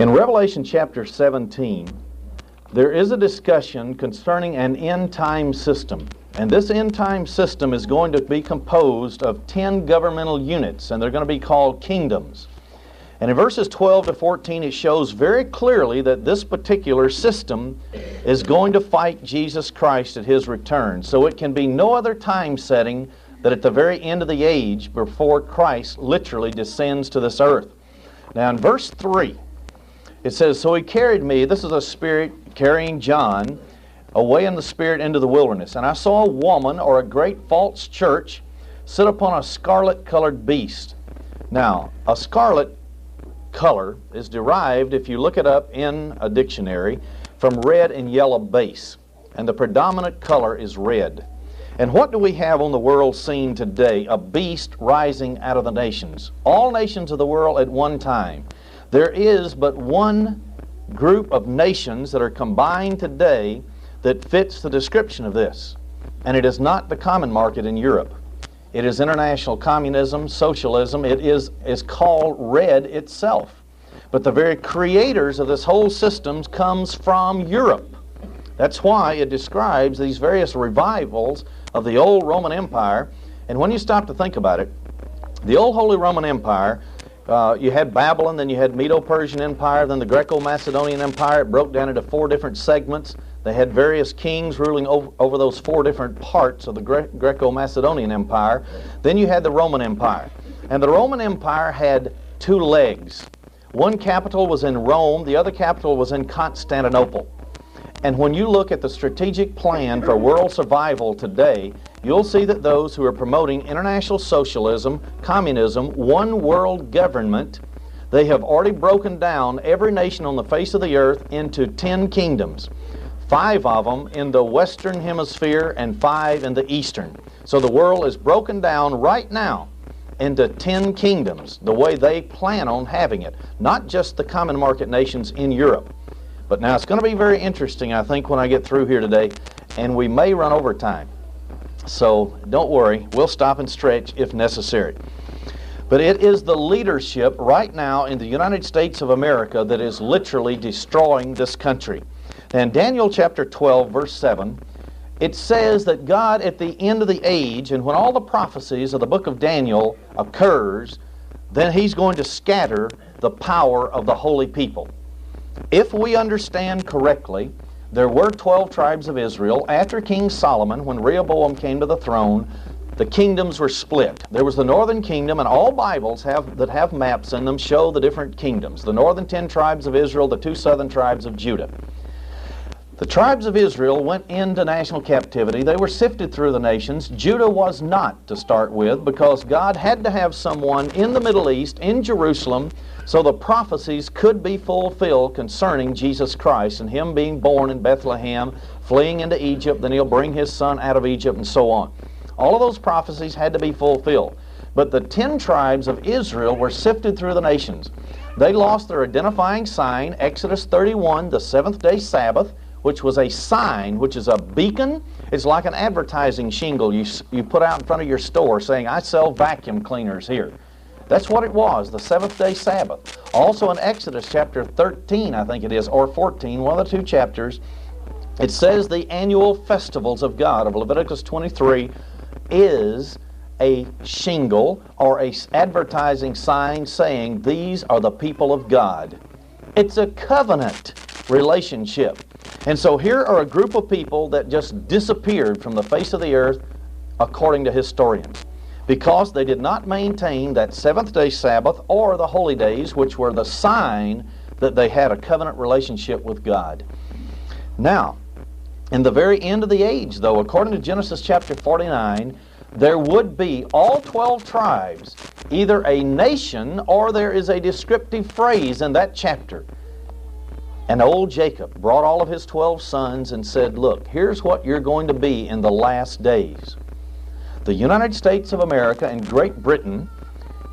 In Revelation chapter 17, there is a discussion concerning an end-time system. And this end-time system is going to be composed of 10 governmental units, and they're going to be called kingdoms. And in verses 12 to 14, it shows very clearly that this particular system is going to fight Jesus Christ at His return. So it can be no other time setting than at the very end of the age before Christ literally descends to this earth. Now in verse 3, it says, "So He carried me," this is a spirit carrying John, "away in the spirit into the wilderness. And I saw a woman," or a great false church, "sit upon a scarlet-colored beast." Now, a scarlet color is derived, if you look it up in a dictionary, from red and yellow base. And the predominant color is red. And what do we have on the world scene today? A beast rising out of the nations. All nations of the world at one time. There is but one group of nations that are combined today that fits the description of this. And it is not the common market in Europe. It is international communism, socialism. It is called red itself. But the very creators of this whole system comes from Europe. That's why it describes these various revivals of the old Roman Empire. And when you stop to think about it, the old Holy Roman Empire, you had Babylon, then you had Medo-Persian Empire, then the Greco-Macedonian Empire. It broke down into 4 different segments. They had various kings ruling over those 4 different parts of the Greco-Macedonian Empire. Then you had the Roman Empire. And the Roman Empire had 2 legs. One capital was in Rome, the other capital was in Constantinople. And when you look at the strategic plan for world survival today, you'll see that those who are promoting international socialism, communism, one world government, they have already broken down every nation on the face of the earth into 10 kingdoms. 5 of them in the western hemisphere and 5 in the eastern. So the world is broken down right now into 10 kingdoms, the way they plan on having it. Not just the common market nations in Europe. But now it's going to be very interesting, I think, when I get through here today, and we may run over time. So don't worry, we'll stop and stretch if necessary. But it is the leadership right now in the United States of America that is literally destroying this country. And Daniel chapter 12, verse 7, it says that God at the end of the age, and when all the prophecies of the book of Daniel occurs, then He's going to scatter the power of the holy people. If we understand correctly, there were 12 tribes of Israel. After King Solomon, when Rehoboam came to the throne, the kingdoms were split. There was the northern kingdom, and all Bibles that have maps in them show the different kingdoms. The northern 10 tribes of Israel, the 2 southern tribes of Judah. The tribes of Israel went into national captivity. They were sifted through the nations. Judah was not to start with, because God had to have someone in the Middle East, in Jerusalem, so the prophecies could be fulfilled concerning Jesus Christ and Him being born in Bethlehem, fleeing into Egypt, then He'll bring His Son out of Egypt, and so on. All of those prophecies had to be fulfilled. But the 10 tribes of Israel were sifted through the nations. They lost their identifying sign, Exodus 31, the 7th-day Sabbath, which was a sign, which is a beacon. It's like an advertising shingle you put out in front of your store saying, "I sell vacuum cleaners here." That's what it was, the 7th-day Sabbath. Also in Exodus chapter 13, I think it is, or 14, one of the 2 chapters, it says the annual festivals of God of Leviticus 23 is a shingle or a advertising sign saying these are the people of God. It's a covenant relationship. And so here are a group of people that just disappeared from the face of the earth according to historians, because they did not maintain that 7th-day Sabbath or the holy days, which were the sign that they had a covenant relationship with God. Now, in the very end of the age, though, according to Genesis chapter 49, there would be all 12 tribes, either a nation or there is a descriptive phrase in that chapter. And old Jacob brought all of his 12 sons and said, "Look, here's what you're going to be in the last days." The United States of America and Great Britain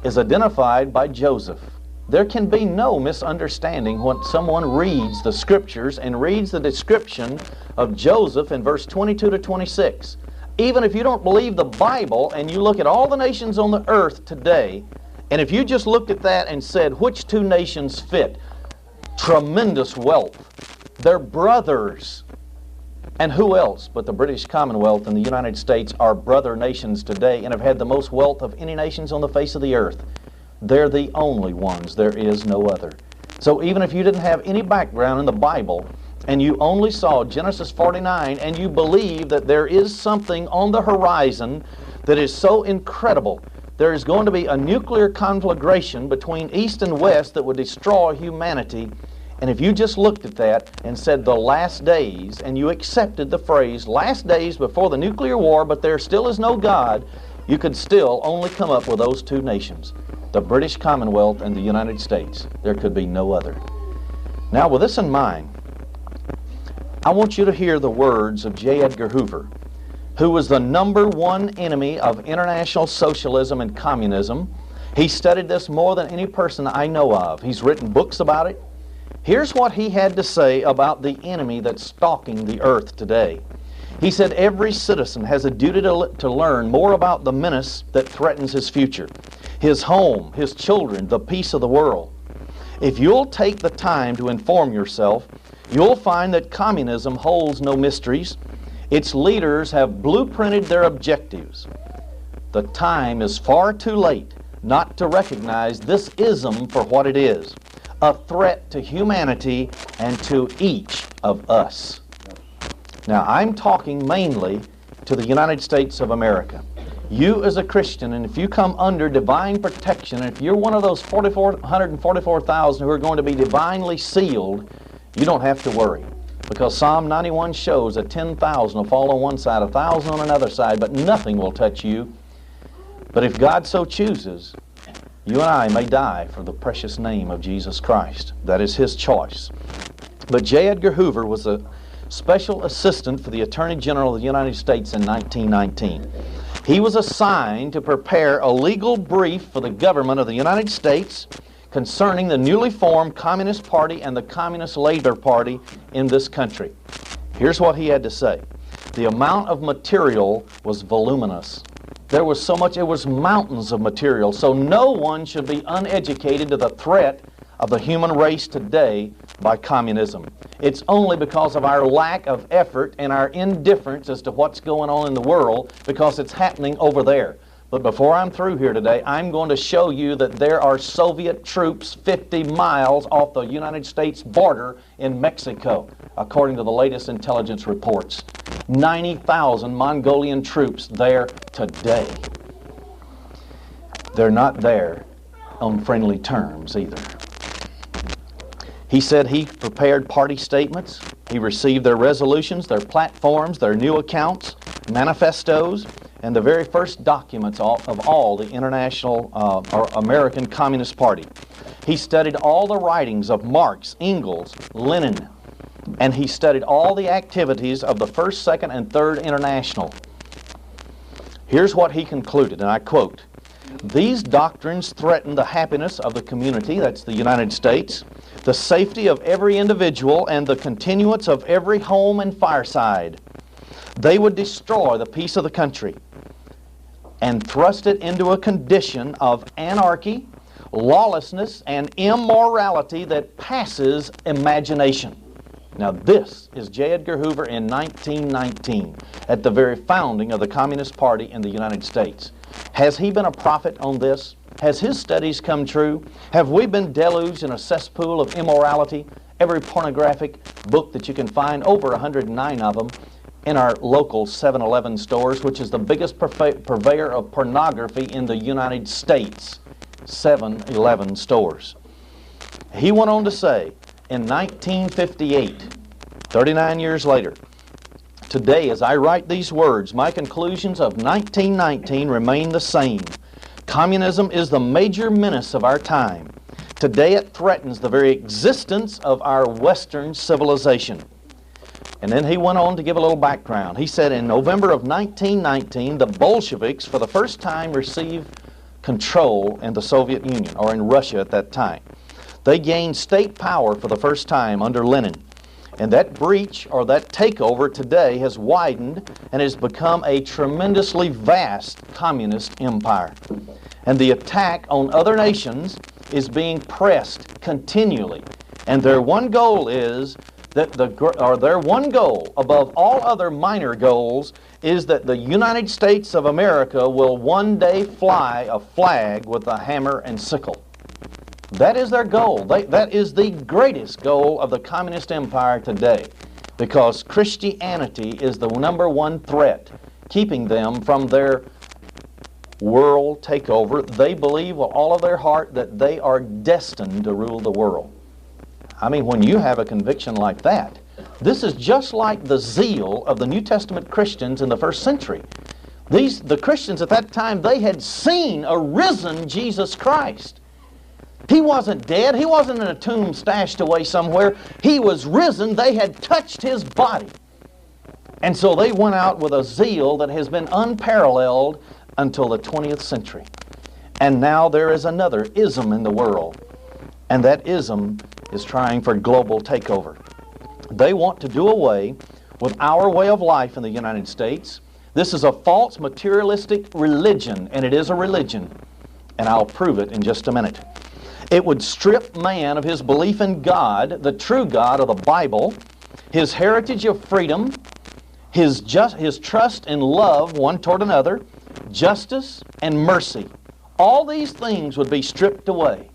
is identified by Joseph. There can be no misunderstanding when someone reads the Scriptures and reads the description of Joseph in verse 22 to 26. Even if you don't believe the Bible and you look at all the nations on the earth today, and if you just looked at that and said, which 2 nations fit? tremendous wealth. They're brothers. And who else but the British Commonwealth and the United States are brother nations today and have had the most wealth of any nations on the face of the earth. They're the only ones. There is no other. So even if you didn't have any background in the Bible and you only saw Genesis 49 and you believe that there is something on the horizon that is so incredible, there is going to be a nuclear conflagration between East and West that would destroy humanity. And if you just looked at that and said the last days, and you accepted the phrase last days before the nuclear war, but there still is no God, you could still only come up with those two nations, the British Commonwealth and the United States. There could be no other. Now, with this in mind, I want you to hear the words of J. Edgar Hoover, who was the #1 enemy of international socialism and communism. He studied this more than any person I know of. He's written books about it. Here's what he had to say about the enemy that's stalking the earth today. He said, every citizen has a duty to learn more about the menace that threatens his future, his home, his children, the peace of the world. If you'll take the time to inform yourself, you'll find that communism holds no mysteries. Its leaders have blueprinted their objectives. The time is far too late not to recognize this ism for what it is, a threat to humanity and to each of us. Now, I'm talking mainly to the United States of America. You as a Christian, and if you come under divine protection, and if you're one of those 144,000 who are going to be divinely sealed, you don't have to worry. Because Psalm 91 shows that 10,000 will fall on one side, 1,000 on another side, but nothing will touch you. But if God so chooses, you and I may die for the precious name of Jesus Christ. That is His choice. But J. Edgar Hoover was a special assistant for the Attorney General of the United States in 1919. He was assigned to prepare a legal brief for the government of the United States concerning the newly formed Communist Party and the Communist Labor Party in this country. Here's what he had to say. The amount of material was voluminous. There was so much, it was mountains of material, so no one should be uneducated to the threat of the human race today by communism. It's only because of our lack of effort and our indifference as to what's going on in the world, because it's happening over there. But before I'm through here today, I'm going to show you that there are Soviet troops 50 miles off the United States border in Mexico, according to the latest intelligence reports. 90,000 Mongolian troops there today. They're not there on friendly terms either. He said he prepared party statements. He received their resolutions, their platforms, their new accounts, manifestos, and the very first documents of all the international or American Communist Party. He studied all the writings of Marx, Engels, Lenin, and he studied all the activities of the First, Second, and Third International. Here's what he concluded, and I quote, "These doctrines threaten the happiness of the community," that's the United States, "the safety of every individual, and the continuance of every home and fireside. They would destroy the peace of the country and thrust it into a condition of anarchy, lawlessness, and immorality that passes imagination." Now this is J. Edgar Hoover in 1919, at the very founding of the Communist Party in the United States. Has he been a prophet on this? Has his studies come true? Have we been deluged in a cesspool of immorality? Every pornographic book that you can find, over 109 of them, in our local 7-Eleven stores, which is the biggest purveyor of pornography in the United States. 7-Eleven stores. He went on to say, in 1958, 39 years later, "Today, as I write these words, my conclusions of 1919 remain the same. Communism is the major menace of our time. Today it threatens the very existence of our Western civilization." And then he went on to give a little background. He said in November of 1919, the Bolsheviks for the first time received control in the Soviet Union, or in Russia at that time. They gained state power for the first time under Lenin. And that breach, or that takeover today, has widened and has become a tremendously vast communist empire. And the attack on other nations is being pressed continually. And their one goal is that their one goal above all other minor goals is that the United States of America will one day fly a flag with a hammer and sickle. That is their goal. That is the greatest goal of the communist empire today, because Christianity is the number one threat keeping them from their world takeover. They believe with all of their heart that they are destined to rule the world. I mean, when you have a conviction like that, this is just like the zeal of the New Testament Christians in the first century. The Christians at that time, they had seen a risen Jesus Christ. He wasn't dead. He wasn't in a tomb stashed away somewhere. He was risen. They had touched His body. And so they went out with a zeal that has been unparalleled until the 20th century. And now there is another ism in the world. And that ism is trying for global takeover. They want to do away with our way of life in the United States. This is a false materialistic religion, and it is a religion. And I'll prove it in just a minute. It would strip man of his belief in God, the true God of the Bible, his heritage of freedom, his trust and love one toward another, justice and mercy. All these things would be stripped away.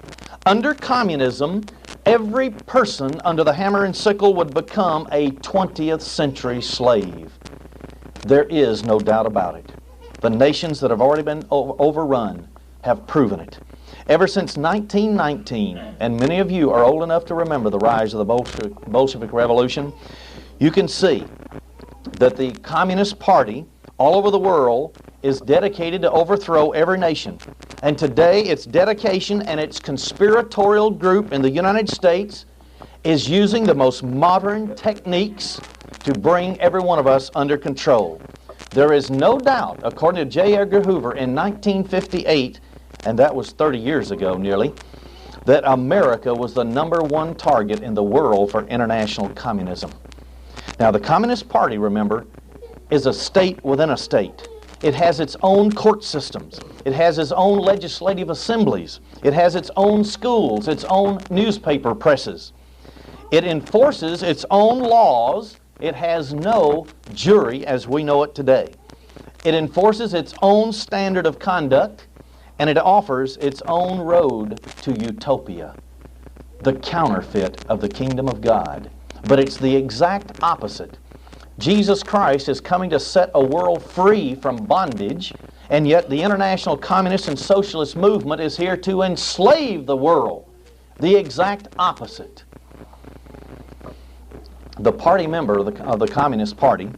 Under communism, every person under the hammer and sickle would become a 20th century slave. There is no doubt about it. The nations that have already been overrun have proven it. Ever since 1919, and many of you are old enough to remember the rise of the Bolshevik Revolution, you can see that the Communist Party all over the world is dedicated to overthrow every nation. And today its dedication and its conspiratorial group in the United States is using the most modern techniques to bring every one of us under control. There is no doubt, according to J. Edgar Hoover in 1958, and that was 30 years ago nearly, that America was the #1 target in the world for international communism. Now, the Communist Party, remember, is a state within a state. It has its own court systems. It has its own legislative assemblies. It has its own schools, its own newspaper presses. It enforces its own laws. It has no jury as we know it today. It enforces its own standard of conduct, and it offers its own road to utopia, the counterfeit of the kingdom of God. But it's the exact opposite. Jesus Christ is coming to set a world free from bondage, and yet the international communist and socialist movement is here to enslave the world. The exact opposite. The party member of the Communist Party,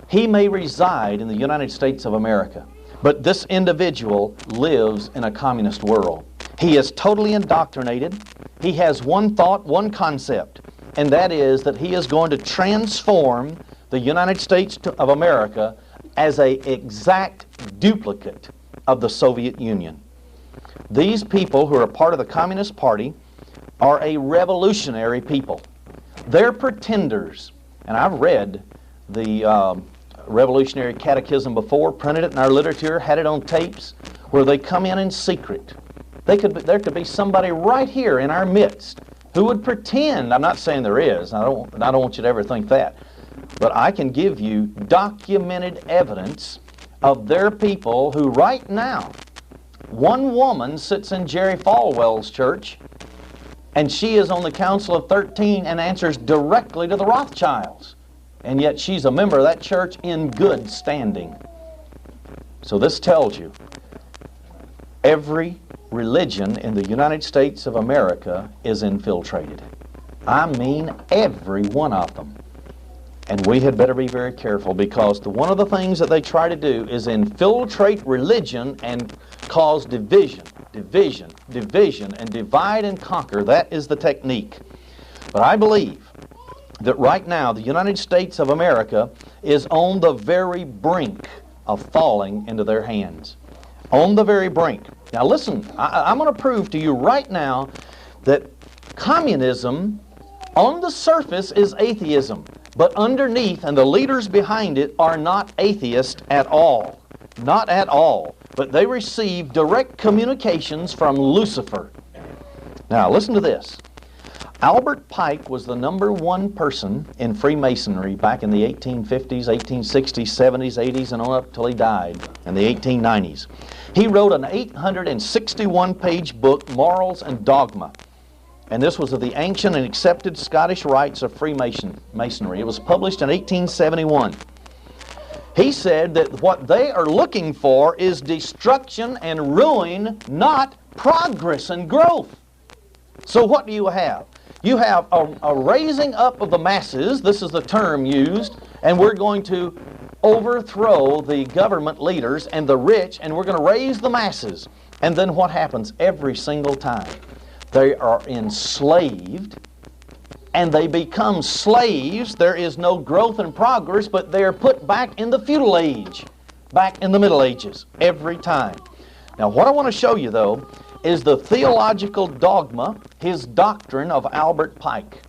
he may reside in the United States of America, but this individual lives in a communist world. He is totally indoctrinated. He has one thought, one concept, and that is that he is going to transform the United States of America as an exact duplicate of the Soviet Union. These people who are part of the Communist Party are a revolutionary people. They're pretenders. And I've read the Revolutionary Catechism before, printed it in our literature, had it on tapes, where they come in secret. There could be somebody right here in our midst who would pretend. I'm not saying there is. I don't want you to ever think that. But I can give you documented evidence of their people who right now, one woman sits in Jerry Falwell's church, and she is on the Council of 13 and answers directly to the Rothschilds. And yet she's a member of that church in good standing. So this tells you every religion in the United States of America is infiltrated. I mean every one of them. And we had better be very careful, because one of the things that they try to do is infiltrate religion and cause division, and divide and conquer. That is the technique. But I believe that right now the United States of America is on the very brink of falling into their hands. On the very brink. Now listen, I'm going to prove to you right now that communism on the surface is atheism, but underneath and the leaders behind it are not atheists at all. Not at all. But they receive direct communications from Lucifer. Now listen to this. Albert Pike was the #1 person in Freemasonry back in the 1850s, 1860s, 70s, 80s, and on up till he died in the 1890s. He wrote an 861-page book, Morals and Dogma. And this was of the ancient and accepted Scottish rites of Freemasonry. It was published in 1871. He said that what they are looking for is destruction and ruin, not progress and growth. So what do you have? You have a raising up of the masses, this is the term used, and we're going to overthrow the government leaders and the rich, and we're going to raise the masses. And then what happens every single time? They are enslaved, and they become slaves. There is no growth and progress, but they are put back in the feudal age, back in the Middle Ages, every time. Now what I want to show you, though, is the theological dogma, his doctrine of Albert Pike.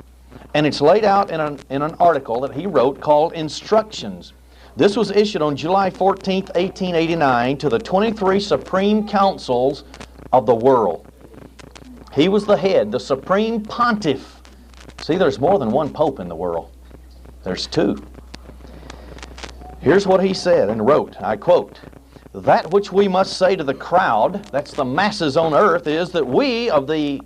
And it's laid out in an article that he wrote called Instructions. This was issued on July 14th, 1889 to the 23 Supreme Councils of the world. He was the head, the Supreme Pontiff. See, there's more than one pope in the world. There's two. Here's what he said and wrote, I quote, "That which we must say to the crowd," that's the masses on earth, "is that we of the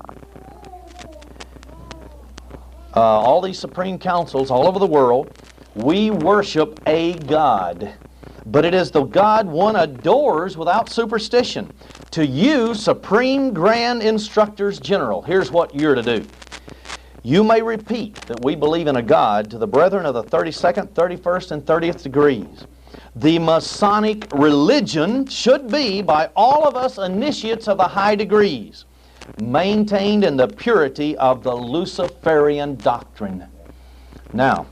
all these supreme councils all over the world, we worship a God. But it is the God one adores without superstition. To you, supreme grand instructors general, here's what you're to do. You may repeat that we believe in a God to the brethren of the 32nd, 31st, and 30th degrees. The Masonic religion should be, by all of us initiates of the high degrees, maintained in the purity of the Luciferian doctrine." Now,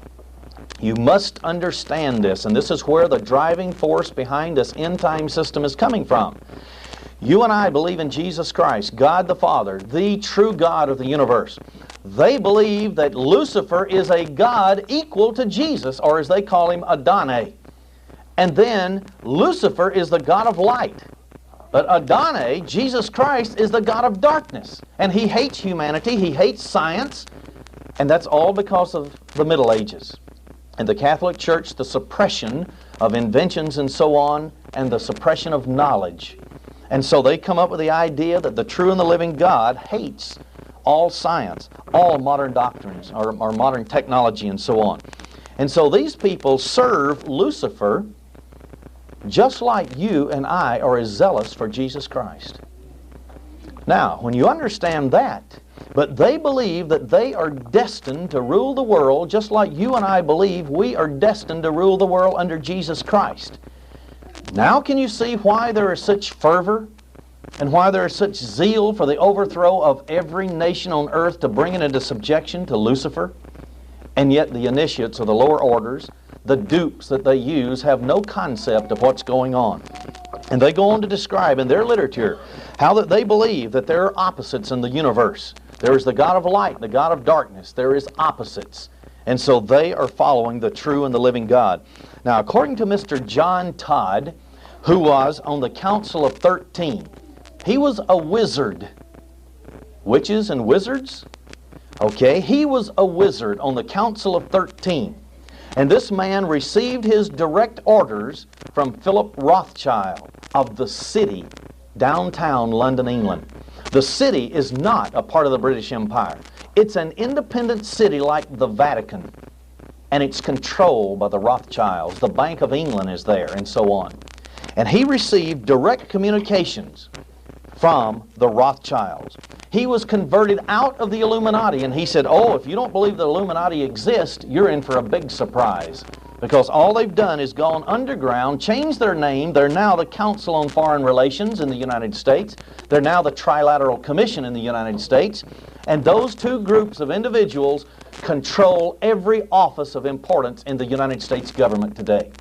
you must understand this, and this is where the driving force behind this end-time system is coming from. You and I believe in Jesus Christ, God the Father, the true God of the universe. They believe that Lucifer is a God equal to Jesus, or as they call him, Adonai. And then Lucifer is the God of light. But Adonai, Jesus Christ, is the God of darkness. And he hates humanity, he hates science, and that's all because of the Middle Ages. In the Catholic Church, the suppression of inventions and so on, and the suppression of knowledge. And so they come up with the idea that the true and the living God hates all science, all modern doctrines, or modern technology and so on. And so these people serve Lucifer just like you and I are as zealous for Jesus Christ. Now, when you understand that, but they believe that they are destined to rule the world just like you and I believe we are destined to rule the world under Jesus Christ. Now can you see why there is such fervor and why there is such zeal for the overthrow of every nation on earth to bring it into subjection to Lucifer? And yet the initiates of the lower orders, the dupes that they use, have no concept of what's going on. And they go on to describe in their literature how that they believe that there are opposites in the universe. There is the God of light, the God of darkness. There is opposites. And so they are following the true and the living God. Now, according to Mr. John Todd, who was on the Council of 13, he was a wizard. Witches and wizards? Okay, he was a wizard on the Council of 13. And this man received his direct orders from Philip Rothschild of the City, downtown London, England. The City is not a part of the British Empire. It's an independent city like the Vatican, and it's controlled by the Rothschilds. The Bank of England is there, and so on. And he received direct communications from the Rothschilds. He was converted out of the Illuminati, and he said, oh, if you don't believe the Illuminati exist, you're in for a big surprise. Because all they've done is gone underground, changed their name. They're now the Council on Foreign Relations in the United States. They're now the Trilateral Commission in the United States. And those two groups of individuals control every office of importance in the United States government today.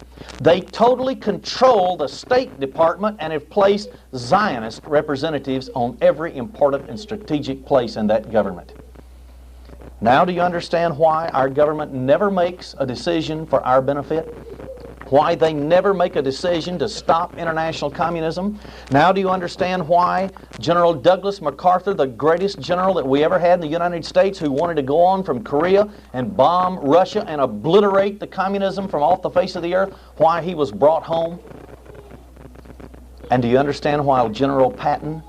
They totally control the State Department and have placed Zionist representatives on every important and strategic place in that government. Now do you understand why our government never makes a decision for our benefit? Why they never make a decision to stop international communism? Now do you understand why General Douglas MacArthur, the greatest general that we ever had in the United States, who wanted to go on from Korea and bomb Russia and obliterate the communism from off the face of the earth, why he was brought home? And do you understand why General Patton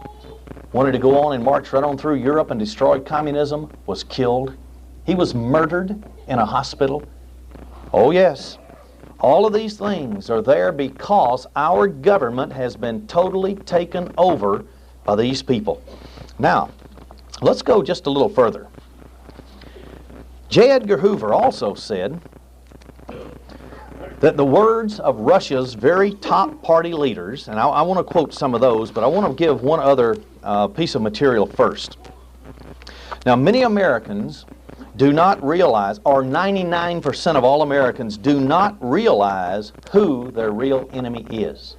wanted to go on and march right on through Europe and destroy communism, was killed? He was murdered in a hospital. Oh yes. All of these things are there because our government has been totally taken over by these people. Now, let's go just a little further. J. Edgar Hoover also said that the words of Russia's very top party leaders, and I want to quote some of those, but I want to give one other piece of material first. Now, many Americans do not realize, or 99% of all Americans do not realize who their real enemy is.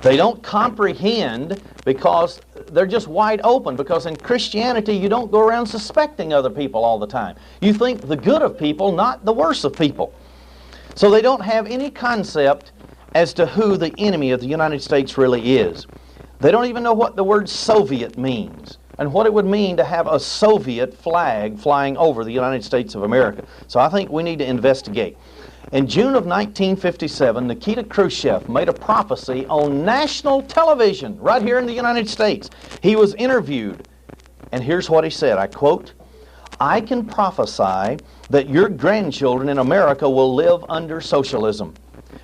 They don't comprehend because they're just wide open, because in Christianity you don't go around suspecting other people all the time. You think the good of people, not the worst of people. So they don't have any concept as to who the enemy of the United States really is. They don't even know what the word Soviet means and what it would mean to have a Soviet flag flying over the United States of America. So I think we need to investigate. In June of 1957, Nikita Khrushchev made a prophecy on national television right here in the United States. He was interviewed, and here's what he said, I quote, "I can prophesy that your grandchildren in America will live under socialism.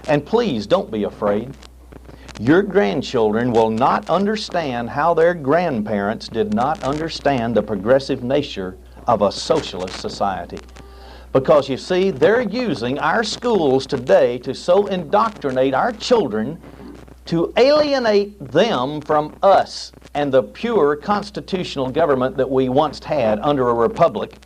And please don't be afraid. Your grandchildren will not understand how their grandparents did not understand the progressive nature of a socialist society." Because you see, they're using our schools today to so indoctrinate our children to alienate them from us and the pure constitutional government that we once had under a republic,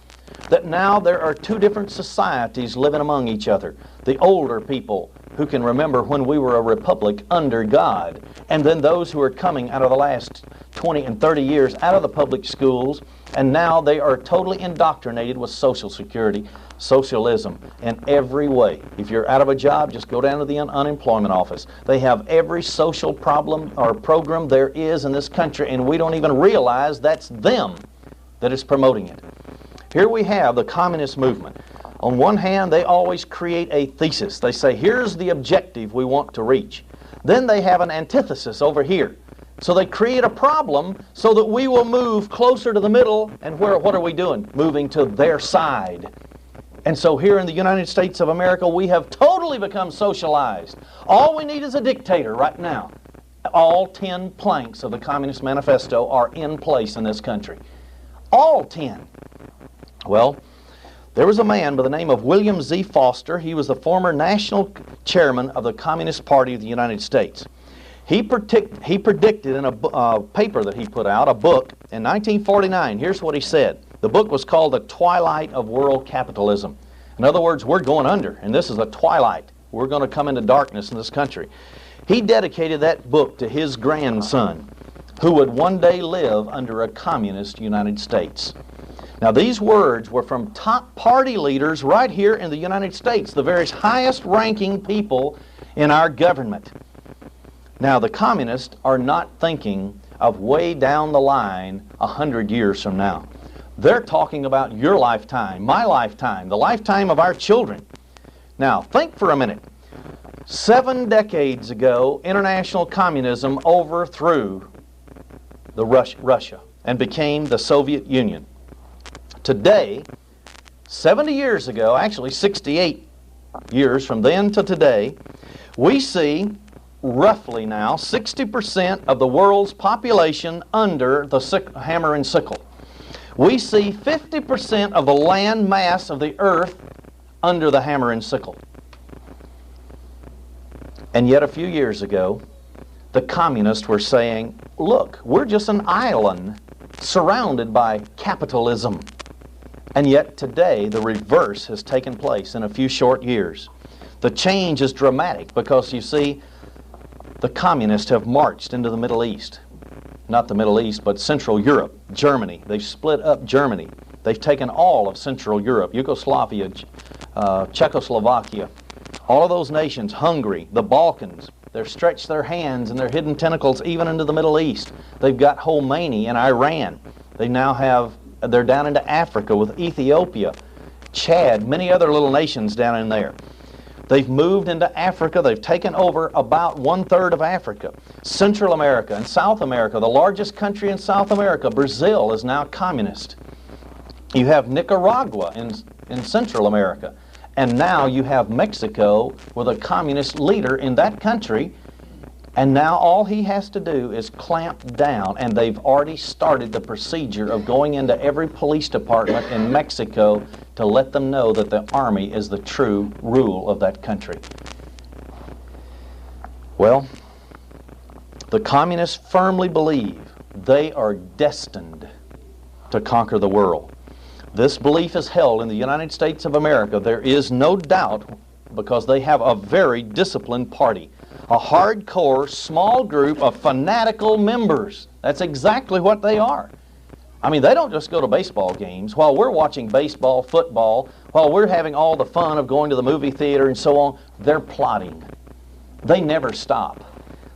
that now there are two different societies living among each other. The older people who can remember when we were a republic under God, and then those who are coming out of the last 20 and 30 years out of the public schools, and now they are totally indoctrinated with Social Security, socialism in every way. If you're out of a job, just go down to the unemployment office. They have every social problem or program there is in this country, and we don't even realize that's them that is promoting it. Here we have the communist movement. On one hand, they always create a thesis. They say, here's the objective we want to reach. Then they have an antithesis over here. So they create a problem so that we will move closer to the middle, and what are we doing? Moving to their side. And so here in the United States of America, we have totally become socialized. All we need is a dictator right now. All 10 planks of the Communist Manifesto are in place in this country. All 10. Well, there was a man by the name of William Z. Foster. He was the former national chairman of the Communist Party of the United States. He predicted in a paper that he put out, a book, in 1949. Here's what he said. The book was called The Twilight of World Capitalism. In other words, we're going under, and this is a twilight. We're going to come into darkness in this country. He dedicated that book to his grandson, who would one day live under a communist United States. Now, these words were from top party leaders right here in the United States, the very highest ranking people in our government. Now, the communists are not thinking of way down the line 100 years from now. They're talking about your lifetime, my lifetime, the lifetime of our children. Now, think for a minute. 7 decades ago, international communism overthrew Russia and became the Soviet Union. Today, 70 years ago, actually 68 years from then to today, we see roughly now 60% of the world's population under the hammer and sickle. We see 50% of the land mass of the earth under the hammer and sickle. And yet a few years ago, the communists were saying, look, we're just an island surrounded by capitalism. And yet today, the reverse has taken place in a few short years. The change is dramatic because, you see, the communists have marched into the Middle East. Not the Middle East, but Central Europe, Germany. They've split up Germany. They've taken all of Central Europe, Yugoslavia, Czechoslovakia, All of those nations, Hungary, the Balkans, they've stretched their hands and their hidden tentacles even into the Middle East. They've got Khomeini in Iran. They're down into Africa with Ethiopia, Chad, many other little nations down in there. They've moved into Africa. They've taken over about 1/3 of Africa. Central America and South America, the largest country in South America, Brazil, is now communist. You have Nicaragua in Central America. And now you have Mexico with a communist leader in that country. And now all he has to do is clamp down. And they've already started the procedure of going into every police department in Mexico to let them know that the army is the true rule of that country. Well, the communists firmly believe they are destined to conquer the world. This belief is held in the United States of America. There is no doubt, because they have a very disciplined party, a hardcore small group of fanatical members. That's exactly what they are. I mean, they don't just go to baseball games. While we're watching baseball, football, while we're having all the fun of going to the movie theater and so on, they're plotting. They never stop.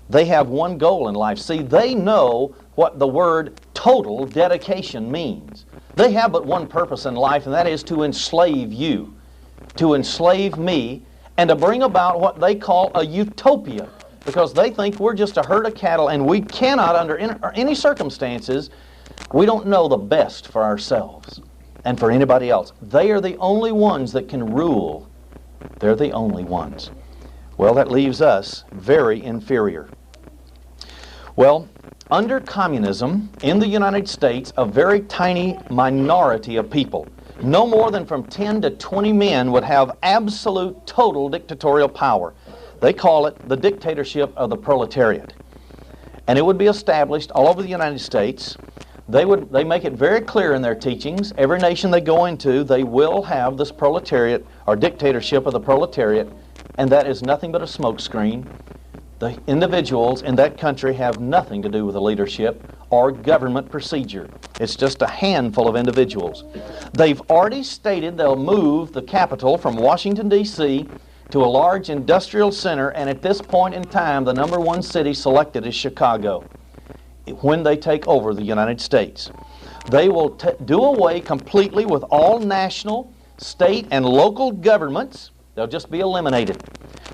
They have one goal in life. See, they know what the word total dedication means. They have but one purpose in life, and that is to enslave you, to enslave me, and to bring about what they call a utopia, because they think we're just a herd of cattle, and we cannot, under any circumstances, we don't know the best for ourselves and for anybody else. They are the only ones that can rule. They're the only ones. Well, that leaves us very inferior. Well, under communism in the United States, a very tiny minority of people, no more than from 10 to 20 men, would have absolute total dictatorial power. They call it the dictatorship of the proletariat. And it would be established all over the United States. They make it very clear in their teachings. Every nation they go into, they will have this proletariat or dictatorship of the proletariat, and that is nothing but a smokescreen. The individuals in that country have nothing to do with the leadership or government procedure. It's just a handful of individuals. They've already stated they'll move the capital from Washington, D.C. to a large industrial center, and at this point in time, the #1 city selected is Chicago when they take over the United States. They will do away completely with all national, state, and local governments. They'll just be eliminated.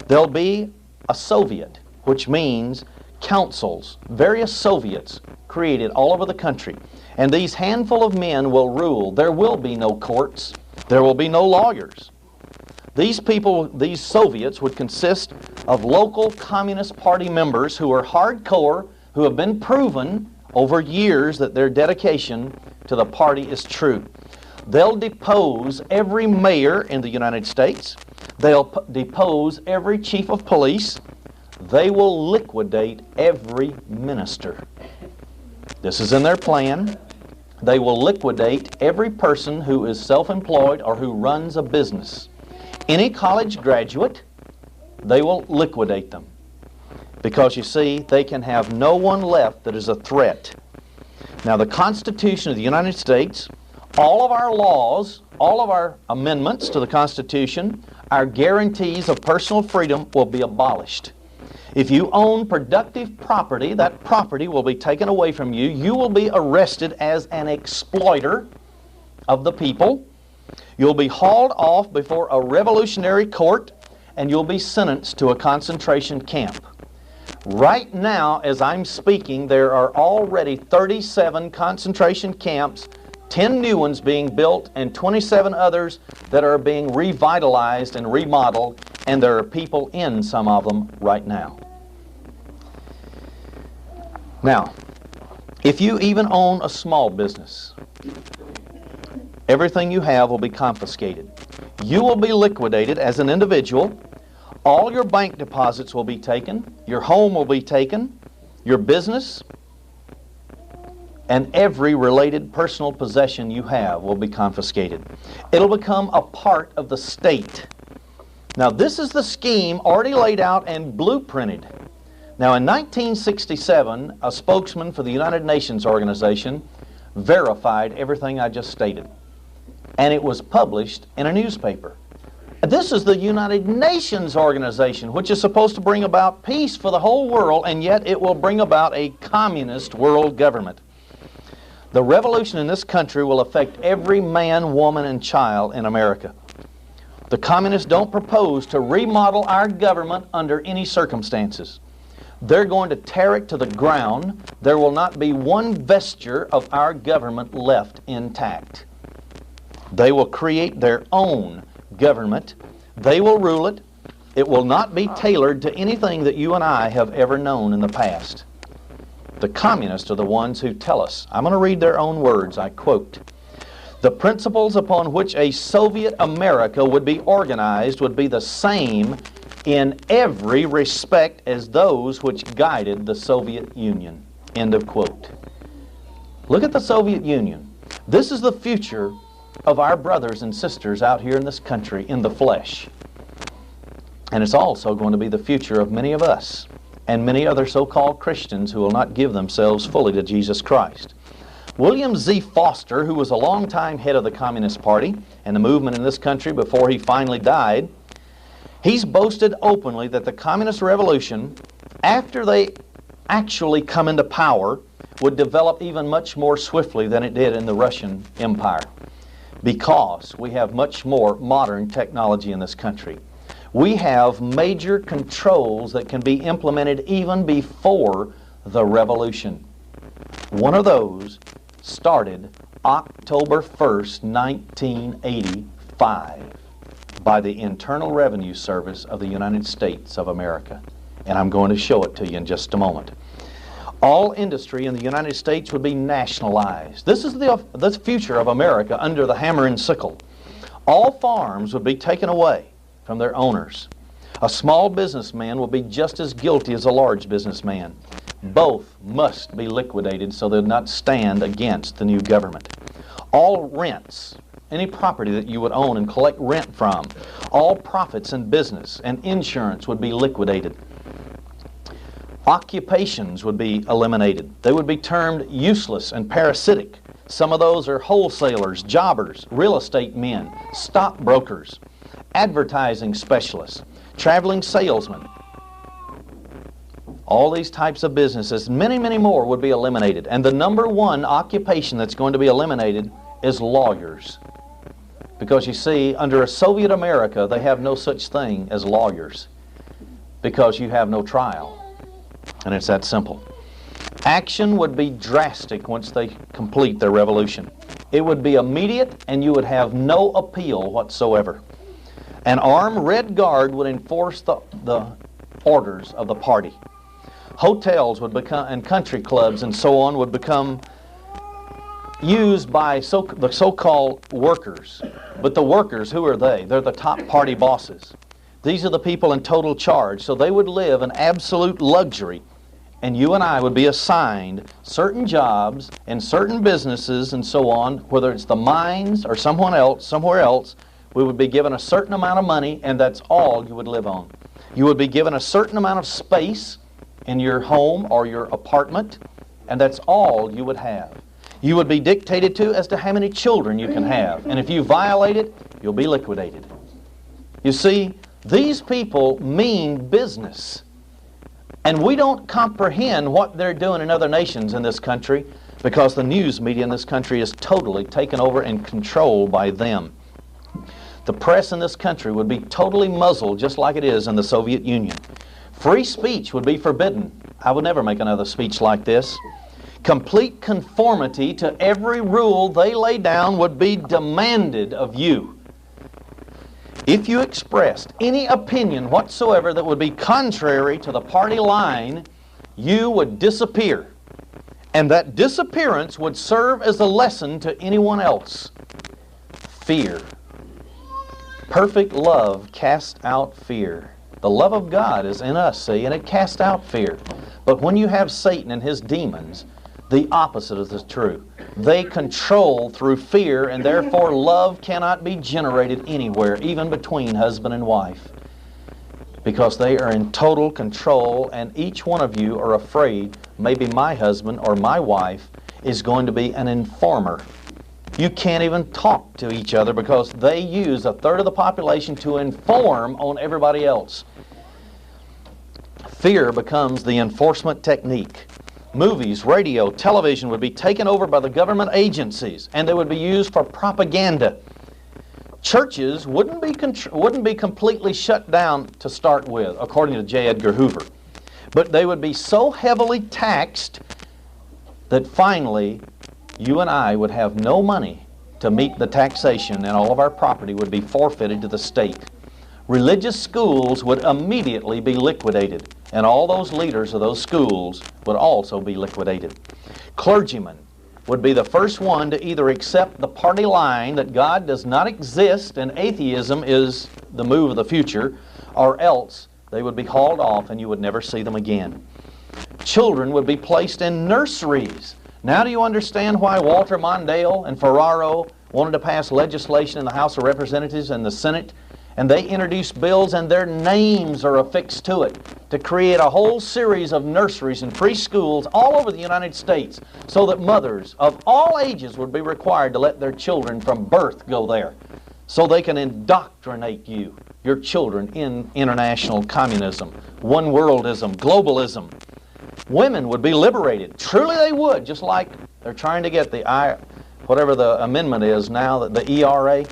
There'll be a Soviet, which means councils, various Soviets created all over the country. And these handful of men will rule. There will be no courts. There will be no lawyers. These people, these Soviets, would consist of local Communist Party members who are hardcore, who have been proven over years that their dedication to the party is true. They'll depose every mayor in the United States. They'll depose every chief of police. They will liquidate every minister. This is in their plan. They will liquidate every person who is self-employed or who runs a business. Any college graduate, they will liquidate them. Because you see, they can have no one left that is a threat. Now, the Constitution of the United States, all of our laws, all of our amendments to the Constitution, our guarantees of personal freedom will be abolished. If you own productive property, that property will be taken away from you. You will be arrested as an exploiter of the people. You'll be hauled off before a revolutionary court, and you'll be sentenced to a concentration camp. Right now, as I'm speaking, there are already 37 concentration camps, 10 new ones being built, and 27 others that are being revitalized and remodeled, and there are people in some of them right now. Now, if you even own a small business, everything you have will be confiscated. You will be liquidated as an individual. All your bank deposits will be taken. Your home will be taken. Your business and every related personal possession you have will be confiscated. It'll become a part of the state. Now, this is the scheme already laid out and blueprinted. Now, in 1967, a spokesman for the United Nations organization verified everything I just stated. And it was published in a newspaper. This is the United Nations organization, which is supposed to bring about peace for the whole world, and yet it will bring about a communist world government. The revolution in this country will affect every man, woman, and child in America. The communists don't propose to remodel our government under any circumstances. They're going to tear it to the ground. There will not be one vesture of our government left intact. They will create their own government. They will rule it. It will not be tailored to anything that you and I have ever known in the past. The communists are the ones who tell us. I'm going to read their own words. I quote, "The principles upon which a Soviet America would be organized would be the same in every respect as those which guided the Soviet Union." End of quote. Look at the Soviet Union. This is the future of our brothers and sisters out here in this country in the flesh. And it's also going to be the future of many of us and many other so-called Christians who will not give themselves fully to Jesus Christ. William Z. Foster, who was a long-time head of the Communist Party and the movement in this country before he finally died, he's boasted openly that the Communist Revolution, after they actually come into power, would develop even much more swiftly than it did in the Russian Empire, because we have much more modern technology in this country. We have major controls that can be implemented even before the revolution. One of those started October 1st, 1985 by the Internal Revenue Service of the United States of America. And I'm going to show it to you in just a moment. All industry in the United States would be nationalized. This is the future of America under the hammer and sickle. All farms would be taken away from their owners. A small businessman will be just as guilty as a large businessman. Both must be liquidated so they'll not stand against the new government. All rents, any property that you would own and collect rent from, all profits in business and insurance would be liquidated. Occupations would be eliminated. They would be termed useless and parasitic. Some of those are wholesalers, jobbers, real estate men, stockbrokers, advertising specialists, traveling salesmen. All these types of businesses, many, many more would be eliminated. And the number one occupation that's going to be eliminated is lawyers. Because you see, under a Soviet America, they have no such thing as lawyers, because you have no trial. And it's that simple. Action would be drastic once they complete their revolution. It would be immediate, and you would have no appeal whatsoever. An armed Red Guard would enforce the orders of the party. Hotels would become, and country clubs and so on, would become used by the so-called workers. But the workers, who are they? They're the top party bosses. These are the people in total charge. So they would live in absolute luxury. And you and I would be assigned certain jobs and certain businesses and so on, whether it's the mines or somewhere else, we would be given a certain amount of money, and that's all you would live on. You would be given a certain amount of space in your home or your apartment, and that's all you would have. You would be dictated to as to how many children you can have, and if you violate it, you'll be liquidated. You see, these people mean business. And we don't comprehend what they're doing in other nations in this country, because the news media in this country is totally taken over and controlled by them. The press in this country would be totally muzzled, just like it is in the Soviet Union. Free speech would be forbidden. I would never make another speech like this. Complete conformity to every rule they lay down would be demanded of you. If you expressed any opinion whatsoever that would be contrary to the party line, you would disappear. And that disappearance would serve as a lesson to anyone else. Fear. Perfect love casts out fear. The love of God is in us, see, and it casts out fear. But when you have Satan and his demons, the opposite is true. They control through fear, and therefore love cannot be generated anywhere, even between husband and wife, because they are in total control, and each one of you are afraid maybe my husband or my wife is going to be an informer You can't even talk to each other because they use a third of the population to inform on everybody else. Fear becomes the enforcement technique. Movies, radio, television would be taken over by the government agencies, and they would be used for propaganda. Churches wouldn't be completely shut down to start with, according to J. Edgar Hoover. But they would be so heavily taxed that finally you and I would have no money to meet the taxation, and all of our property would be forfeited to the state. Religious schools would immediately be liquidated, and all those leaders of those schools would also be liquidated. Clergymen would be the first one to either accept the party line that God does not exist and atheism is the move of the future, or else they would be hauled off and you would never see them again. Children would be placed in nurseries. Now do you understand why Walter Mondale and Ferraro wanted to pass legislation in the House of Representatives and the Senate? And they introduced bills and their names are affixed to it to create a whole series of nurseries and preschools all over the United States so that mothers of all ages would be required to let their children from birth go there so they can indoctrinate you, your children, in international communism, one-worldism, globalism. Women would be liberated. Truly they would, just like they're trying to get whatever the amendment is now, the ERA.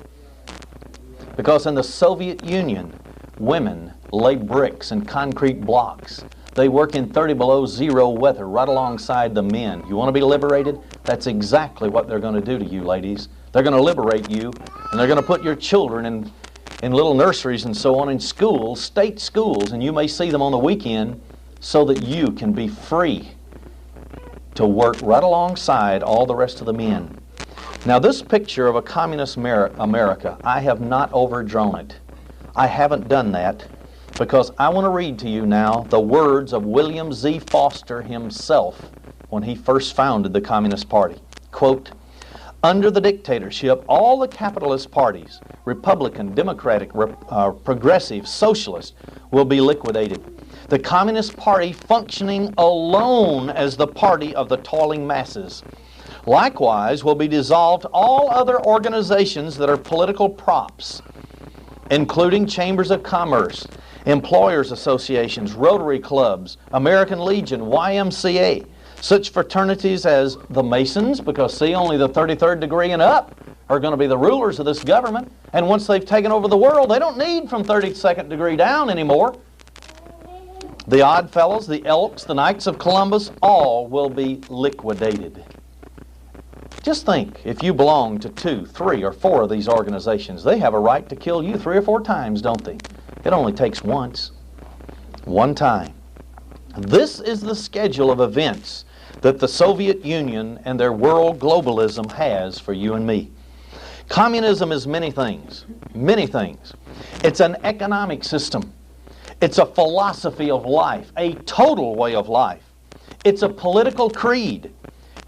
Because in the Soviet Union, women lay bricks and concrete blocks. They work in 30 below zero weather right alongside the men. You want to be liberated? That's exactly what they're going to do to you, ladies. They're going to liberate you, and they're going to put your children in little nurseries and so on in schools, state schools, and you may see them on the weekend so that you can be free to work right alongside all the rest of the men. Now this picture of a communist America, I have not overdrawn it. I haven't done that because I want to read to you now the words of William Z. Foster himself when he first founded the Communist Party. Quote, "Under the dictatorship, all the capitalist parties, Republican, Democratic, Progressive, Socialist, will be liquidated. The Communist Party functioning alone as the party of the toiling masses. Likewise will be dissolved all other organizations that are political props, including chambers of commerce, employers associations, Rotary clubs, American Legion, YMCA, such fraternities as the Masons, because see, only the 33rd degree and up are going to be the rulers of this government, and once they've taken over the world, they don't need from 32nd degree down anymore. The Odd Fellows, the Elks, the Knights of Columbus, all will be liquidated." Just think, if you belong to 2, 3, or 4 of these organizations, they have a right to kill you 3 or 4 times, don't they? It only takes once. One time. This is the schedule of events that the Soviet Union and their world globalism has for you and me. Communism is many things. Many things. It's an economic system. It's a philosophy of life, a total way of life. It's a political creed.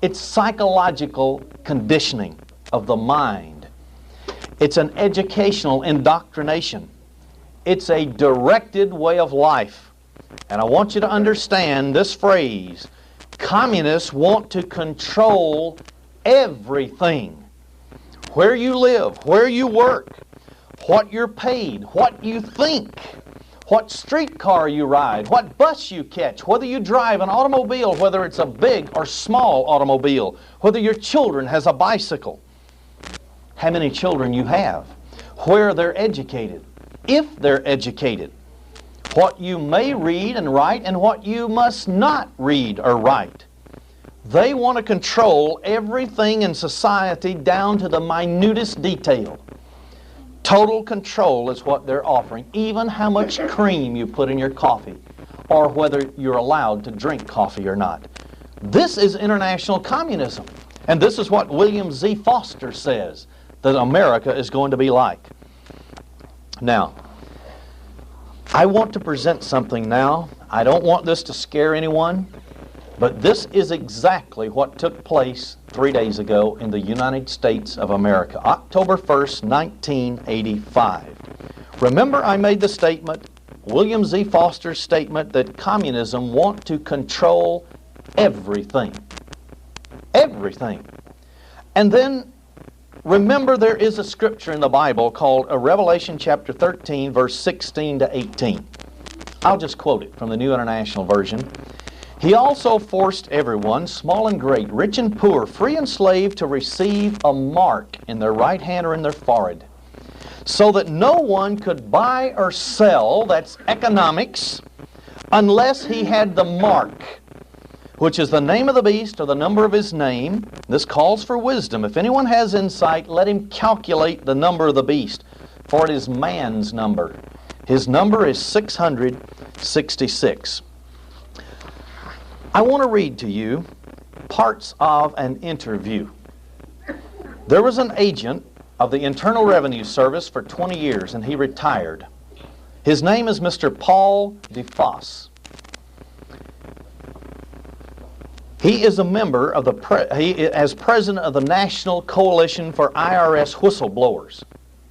It's psychological conditioning of the mind. It's an educational indoctrination. It's a directed way of life. And I want you to understand this phrase. Communists want to control everything. Where you live, where you work, what you're paid, what you think, what streetcar you ride, what bus you catch, whether you drive an automobile, whether it's a big or small automobile, whether your children has a bicycle, how many children you have, where they're educated, if they're educated, what you may read and write and what you must not read or write. They want to control everything in society down to the minutest detail. Total control is what they're offering, even how much cream you put in your coffee, or whether you're allowed to drink coffee or not. This is international communism, and this is what William Z. Foster says that America is going to be like. Now, I want to present something now. I don't want this to scare anyone, but this is exactly what took place 3 days ago in the United States of America, October 1st, 1985. Remember, I made the statement, William Z. Foster's statement, that communism want to control everything. Everything. And then remember, there is a scripture in the Bible called Revelation chapter 13, verse 16 to 18. I'll just quote it from the New International Version. He also forced everyone, small and great, rich and poor, free and slave, to receive a mark in their right hand or in their forehead, so that no one could buy or sell, that's economics, unless he had the mark, which is the name of the beast or the number of his name. This calls for wisdom. If anyone has insight, let him calculate the number of the beast, for it is man's number. His number is 666. I want to read to you parts of an interview. There was an agent of the Internal Revenue Service for 20 years, and he retired. His name is Mr. Paul DeFoss. He is a member of as president of the National Coalition for IRS Whistleblowers.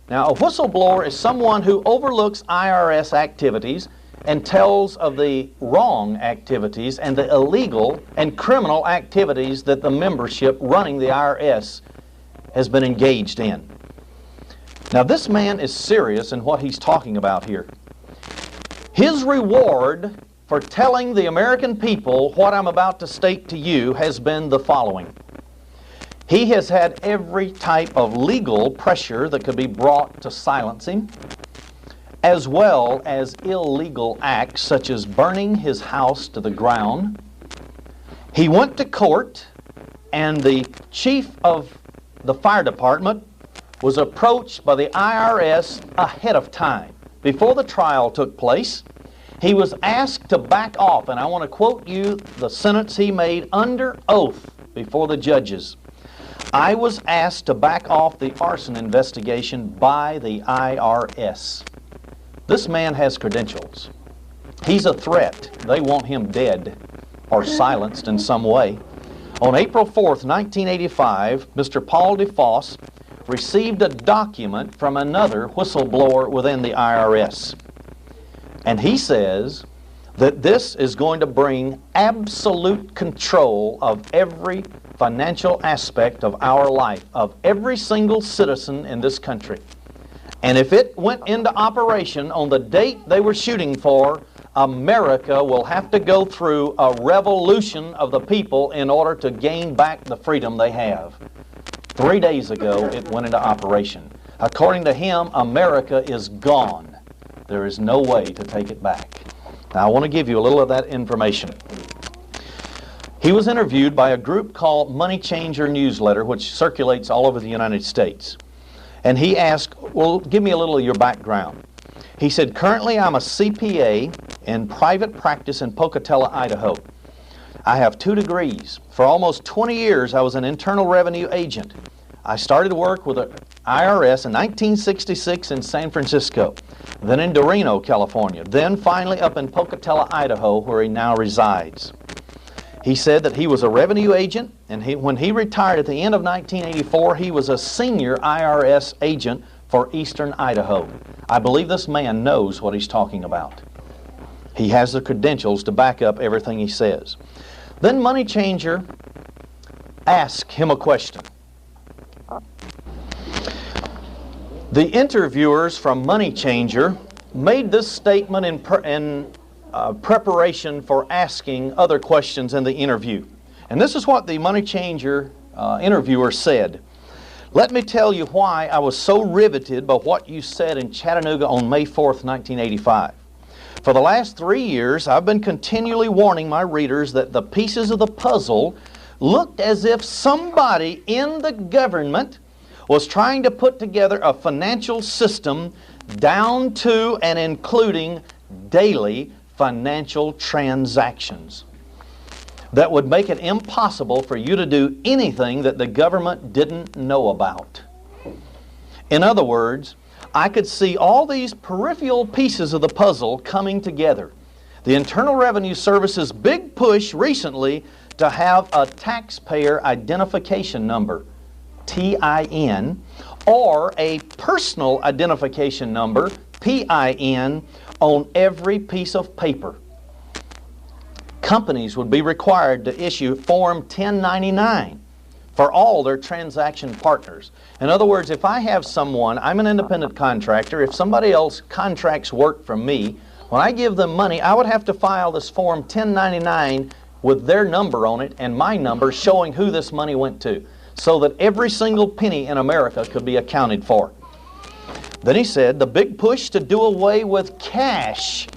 Now, a whistleblower is someone who overlooks IRS activities and tells of the wrong activities and the illegal and criminal activities that the membership running the IRS has been engaged in. Now, this man is serious in what he's talking about here. His reward for telling the American people what I'm about to state to you has been the following. He has had every type of legal pressure that could be brought to silence him, as well as illegal acts such as burning his house to the ground. He went to court, and the chief of the fire department was approached by the IRS ahead of time. Before the trial took place, he was asked to back off, and I want to quote you the sentence he made under oath before the judges. I was asked to back off the arson investigation by the IRS. This man has credentials. He's a threat. They want him dead or silenced in some way. On April 4th, 1985, Mr. Paul DeFoss received a document from another whistleblower within the IRS. And he says that this is going to bring absolute control of every financial aspect of our life, of every single citizen in this country. And if it went into operation on the date they were shooting for, America will have to go through a revolution of the people in order to gain back the freedom they have. 3 days ago, it went into operation. According to him, America is gone. There is no way to take it back. Now, I want to give you a little of that information. He was interviewed by a group called Money Changer Newsletter, which circulates all over the United States. And he asked, well, give me a little of your background. He said, currently I'm a CPA in private practice in Pocatello, Idaho. I have 2 degrees. For almost 20 years, I was an Internal Revenue agent. I started work with the IRS in 1966 in San Francisco, then in Doreno, California, then finally up in Pocatello, Idaho, where he now resides. He said that he was a revenue agent, and when he retired at the end of 1984, he was a senior IRS agent for Eastern Idaho. I believe this man knows what he's talking about. He has the credentials to back up everything he says. Then Money Changer asked him a question. The interviewers from Money Changer made this statement in preparation for asking other questions in the interview. And this is what the Money Changer interviewer said. Let me tell you why I was so riveted by what you said in Chattanooga on May 4th, 1985. For the last 3 years, I've been continually warning my readers that the pieces of the puzzle looked as if somebody in the government was trying to put together a financial system down to and including daily financial transactions that would make it impossible for you to do anything that the government didn't know about. In other words, I could see all these peripheral pieces of the puzzle coming together. The Internal Revenue Service's big push recently to have a taxpayer identification number, TIN, or a personal identification number, PIN, on every piece of paper. Companies would be required to issue Form 1099 for all their transaction partners. In other words, if I have someone, I'm an independent contractor, if somebody else contracts work from me, when I give them money, I would have to file this Form 1099 with their number on it and my number showing who this money went to, so that every single penny in America could be accounted for. Then he said the big push to do away with cash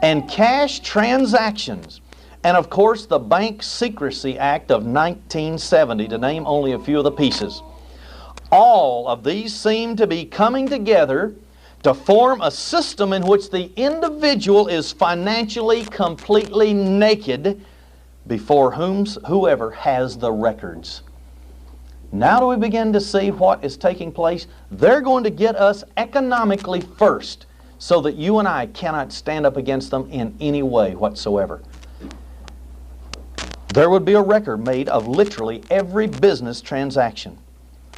and cash transactions, and of course the Bank Secrecy Act of 1970, to name only a few of the pieces. All of these seem to be coming together to form a system in which the individual is financially completely naked before whoever has the records. Now do we begin to see what is taking place? They're going to get us economically first, so that you and I cannot stand up against them in any way whatsoever. There would be a record made of literally every business transaction.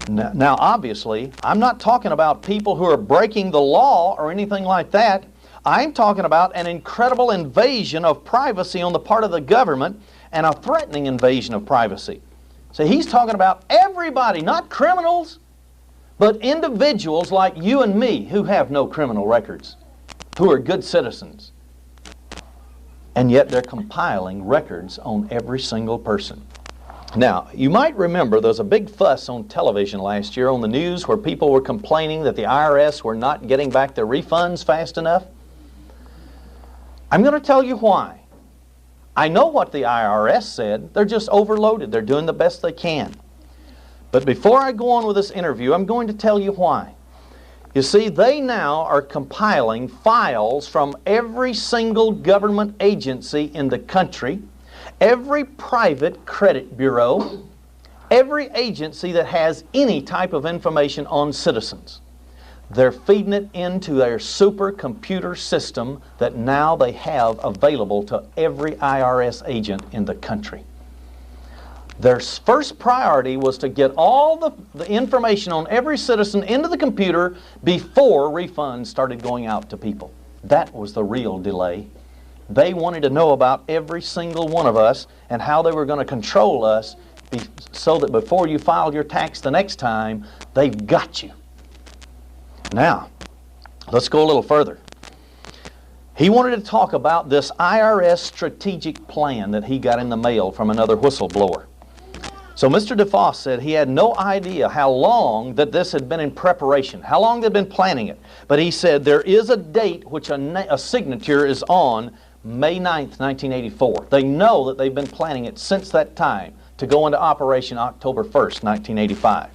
Now obviously, I'm not talking about people who are breaking the law or anything like that. I'm talking about an incredible invasion of privacy on the part of the government, and a threatening invasion of privacy. So he's talking about everybody, not criminals, but individuals like you and me who have no criminal records, who are good citizens. And yet they're compiling records on every single person. Now, you might remember there was a big fuss on television last year on the news where people were complaining that the IRS were not getting back their refunds fast enough. I'm going to tell you why. I know what the IRS said. They're just overloaded. They're doing the best they can. But before I go on with this interview, I'm going to tell you why. You see, they now are compiling files from every single government agency in the country, every private credit bureau, every agency that has any type of information on citizens. They're feeding it into their supercomputer system that now they have available to every IRS agent in the country. Their first priority was to get all the information on every citizen into the computer before refunds started going out to people. That was the real delay. They wanted to know about every single one of us and how they were going to control us so that before you filed your tax the next time, they've got you. Now, let's go a little further. He wanted to talk about this IRS strategic plan that he got in the mail from another whistleblower. So Mr. DeFoss said he had no idea how long that this had been in preparation, how long they'd been planning it. But he said there is a date which a signature is on May 9th, 1984. They know that they've been planning it since that time to go into operation October 1st, 1985.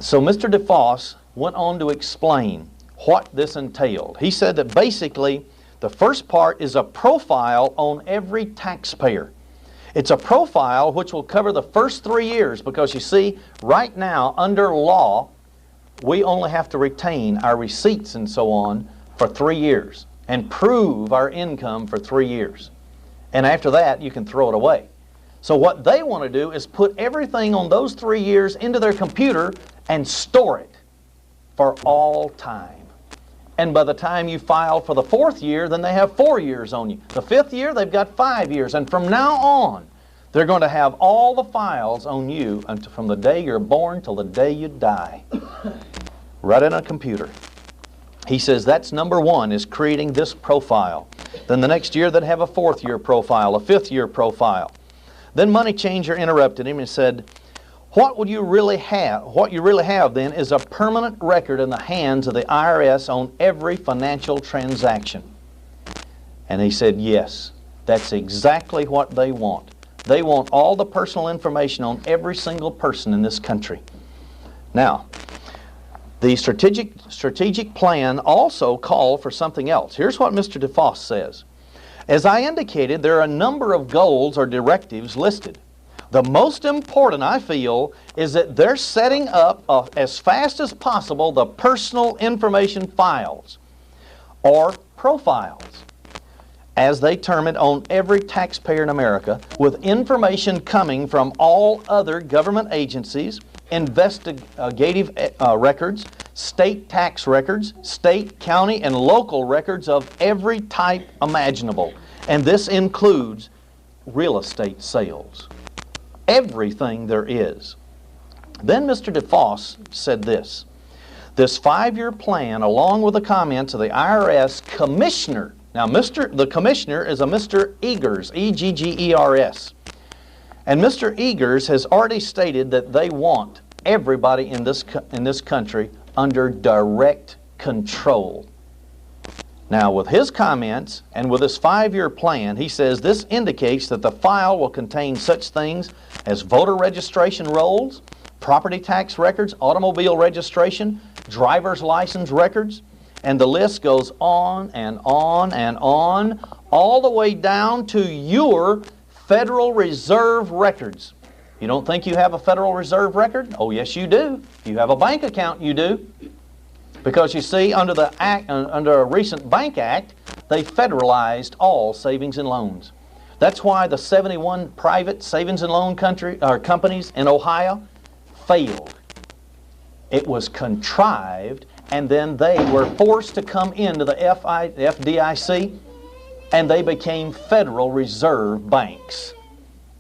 So Mr. DeFoss went on to explain what this entailed. He said that basically the first part is a profile on every taxpayer. It's a profile which will cover the first 3 years, because you see, right now under law, we only have to retain our receipts and so on for 3 years and prove our income for 3 years. And after that, you can throw it away. So what they want to do is put everything on those 3 years into their computer and store it for all time. And by the time you file for the 4th year, then they have 4 years on you. The 5th year, they've got 5 years. And from now on, they're going to have all the files on you from the day you're born till the day you die. Right in a computer. He says that's number one, is creating this profile. Then the next year, they'd have a 4th year profile, a 5th year profile. Then Money Changer interrupted him and said, what you really have then is a permanent record in the hands of the IRS on every financial transaction. And he said, yes, that's exactly what they want. They want all the personal information on every single person in this country. Now, the strategic plan also called for something else. Here's what Mr. DeFoss says. As I indicated, there are a number of goals or directives listed. The most important, I feel, is that they're setting up as fast as possible the personal information files or profiles, as they term it, on every taxpayer in America, with information coming from all other government agencies, investigative records, state tax records, state, county, and local records of every type imaginable. And this includes real estate sales. everything there is. Then Mr. DeFoss said this: this 5-year plan, along with the comments of the IRS commissioner. Now, the commissioner is a Mr. Eggers, E-G-G-E-R-S. And Mr. Eggers has already stated that they want everybody in this country under direct control. Now, with his comments and with this 5-year plan, he says this indicates that the file will contain such things as voter registration rolls, property tax records, automobile registration, driver's license records, and the list goes on and on and on, all the way down to your Federal Reserve records. You don't think you have a Federal Reserve record? Oh, yes, you do. If you have a bank account, you do. Because you see, under a recent Bank Act, they federalized all savings and loans. That's why the 71 private savings and loan companies in Ohio failed. It was contrived, and then they were forced to come into the FDIC, and they became Federal Reserve banks.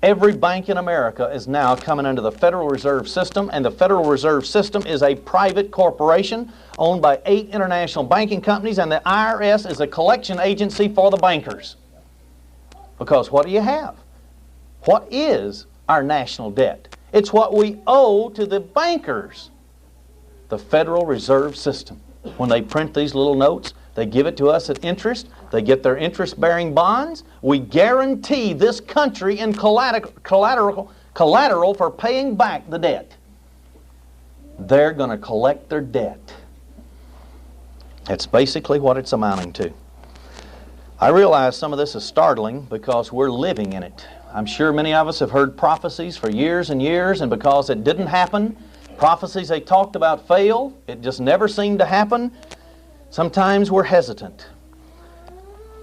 Every bank in America is now coming under the Federal Reserve System, and the Federal Reserve System is a private corporation owned by 8 international banking companies, and the IRS is a collection agency for the bankers. Because what do you have? What is our national debt? It's what we owe to the bankers. The Federal Reserve System. When they print these little notes, they give it to us at interest. They get their interest-bearing bonds. We guarantee this country in collateral for paying back the debt. They're going to collect their debt. That's basically what it's amounting to. I realize some of this is startling because we're living in it. I'm sure many of us have heard prophecies for years and years, and because it didn't happen, prophecies they talked about failed. It just never seemed to happen. Sometimes we're hesitant.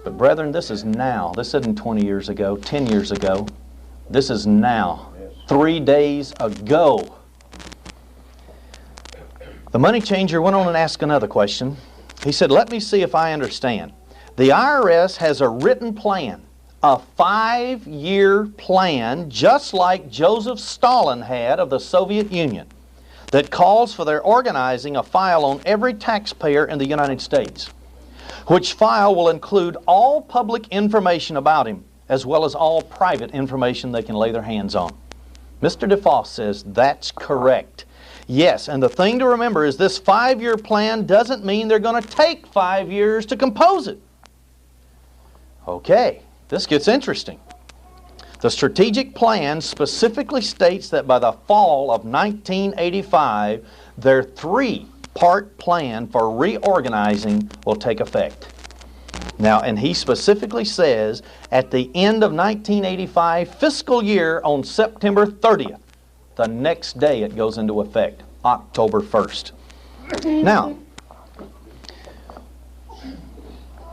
But brethren, this is now. This isn't 20 years ago, 10 years ago. This is now. 3 days ago. The money changer went on and asked another question. He said, let me see if I understand. The IRS has a written plan, a 5-year plan, just like Joseph Stalin had of the Soviet Union, that calls for their organizing a file on every taxpayer in the United States, which file will include all public information about him, as well as all private information they can lay their hands on. Mr. DeFoss says that's correct. Yes, and the thing to remember is this 5-year plan doesn't mean they're going to take 5 years to compose it. Okay, this gets interesting. The strategic plan specifically states that by the fall of 1985, their 3-part plan for reorganizing will take effect. Now, and he specifically says at the end of 1985 fiscal year on September 30th, the next day it goes into effect, October 1st. Now,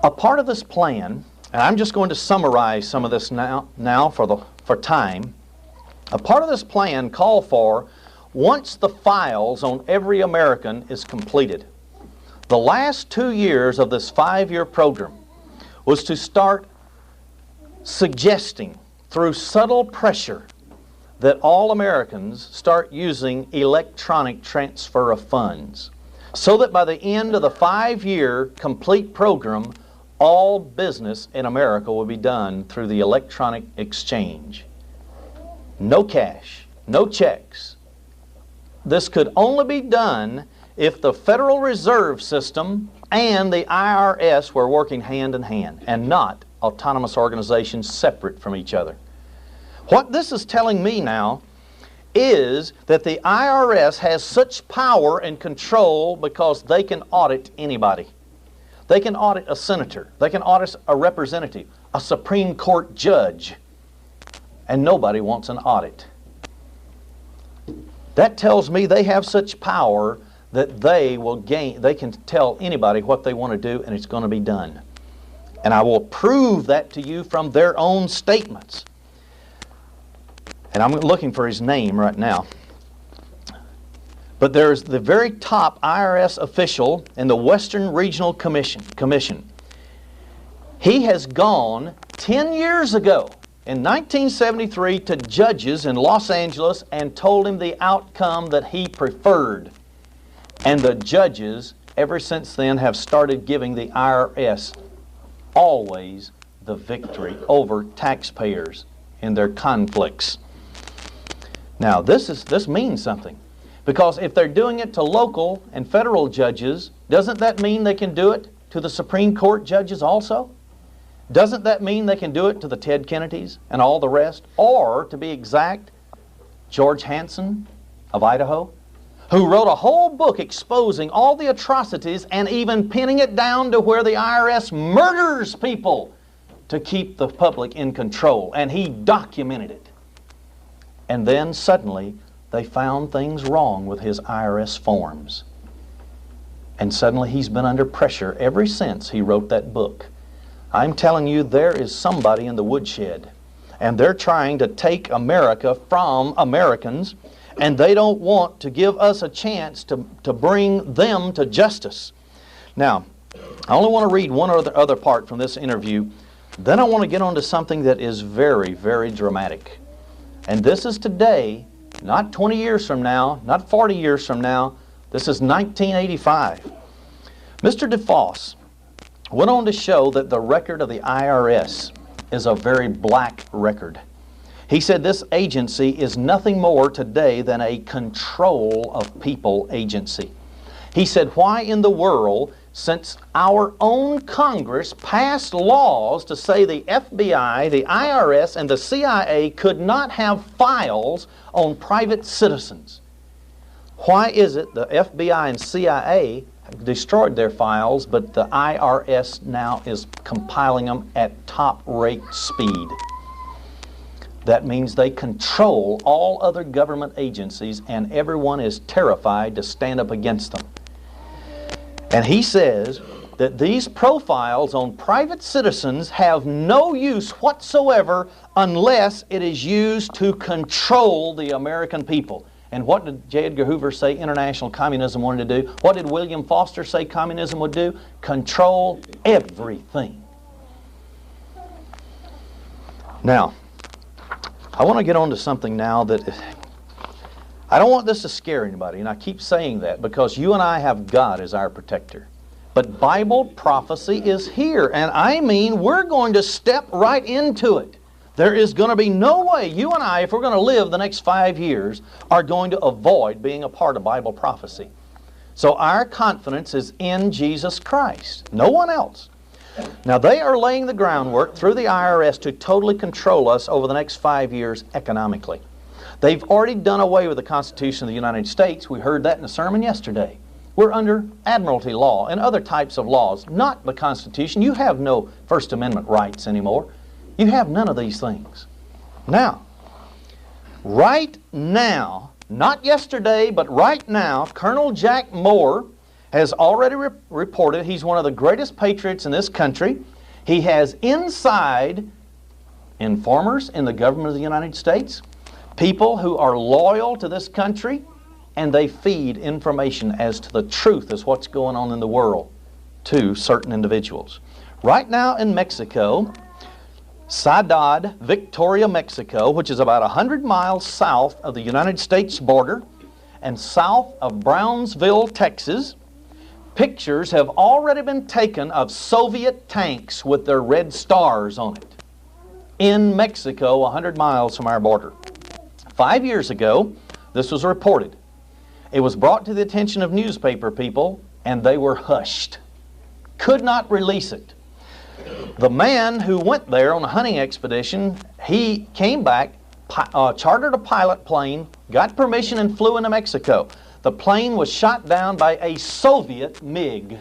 a part of this plan, and I'm just going to summarize some of this now for time. A part of this plan called for, once the files on every American is completed, the last 2 years of this 5-year program was to start suggesting through subtle pressure that all Americans start using electronic transfer of funds, so that by the end of the 5-year complete program, all business in America will be done through the electronic exchange. No cash, no checks. This could only be done if the Federal Reserve System and the IRS were working hand in hand, and not autonomous organizations separate from each other. What this is telling me now is that the IRS has such power and control because they can audit anybody. They can audit a senator. They can audit a representative, a Supreme Court judge. And nobody wants an audit. That tells me they have such power that they can tell anybody what they want to do, and it's going to be done. And I will prove that to you from their own statements. And I'm looking for his name right now. But there's the very top IRS official in the Western Regional Commission. He has gone 10 years ago in 1973 to judges in Los Angeles and told him the outcome that he preferred. And the judges, ever since then, have started giving the IRS always the victory over taxpayers in their conflicts. Now, this means something. Because if they're doing it to local and federal judges, doesn't that mean they can do it to the Supreme Court judges also? Doesn't that mean they can do it to the Ted Kennedys and all the rest? Or, to be exact, George Hansen of Idaho, who wrote a whole book exposing all the atrocities and even pinning it down to where the IRS murders people to keep the public in control. And he documented it. And then suddenly they found things wrong with his IRS forms. And suddenly he's been under pressure ever since he wrote that book. I'm telling you, there is somebody in the woodshed, and they're trying to take America from Americans, and they don't want to give us a chance to bring them to justice. Now, I only want to read one other part from this interview. Then I want to get on to something that is very, very dramatic. And this is today, not 20 years from now, not 40 years from now. This is 1985. Mr. DeFoss went on to show that the record of the IRS is a very black record. He said this agency is nothing more today than a control of people agency. He said, why in the world, since our own Congress passed laws to say the FBI, the IRS, and the CIA could not have files on private citizens, why is it the FBI and CIA destroyed their files, but the IRS now is compiling them at top-rate speed? That means they control all other government agencies, and everyone is terrified to stand up against them. And he says that these profiles on private citizens have no use whatsoever unless it is used to control the American people. And what did J. Edgar Hoover say international communism wanted to do? What did William Foster say communism would do? Control everything. Now, I want to get on to something now that I don't want this to scare anybody, and I keep saying that because you and I have God as our protector. But Bible prophecy is here, and I mean we're going to step right into it. There is going to be no way you and I, if we're going to live the next 5 years, are going to avoid being a part of Bible prophecy. So our confidence is in Jesus Christ, no one else. Now they are laying the groundwork through the IRS to totally control us over the next 5 years economically. They've already done away with the Constitution of the United States. We heard that in a sermon yesterday. We're under admiralty law and other types of laws, not the Constitution. You have no First Amendment rights anymore. You have none of these things. Now, right now, not yesterday, but right now, Colonel Jack Moore has already reported he's one of the greatest patriots in this country. He has inside informers in the government of the United States, people who are loyal to this country, and they feed information as to the truth as what's going on in the world to certain individuals. Right now in Mexico, Ciudad Victoria, Mexico, which is about 100 miles south of the United States border and south of Brownsville, Texas, pictures have already been taken of Soviet tanks with their red stars on it in Mexico, 100 miles from our border. 5 years ago, this was reported. It was brought to the attention of newspaper people, and they were hushed. Could not release it. The man who went there on a hunting expedition, he came back, chartered a pilot plane, got permission and flew into Mexico. The plane was shot down by a Soviet MiG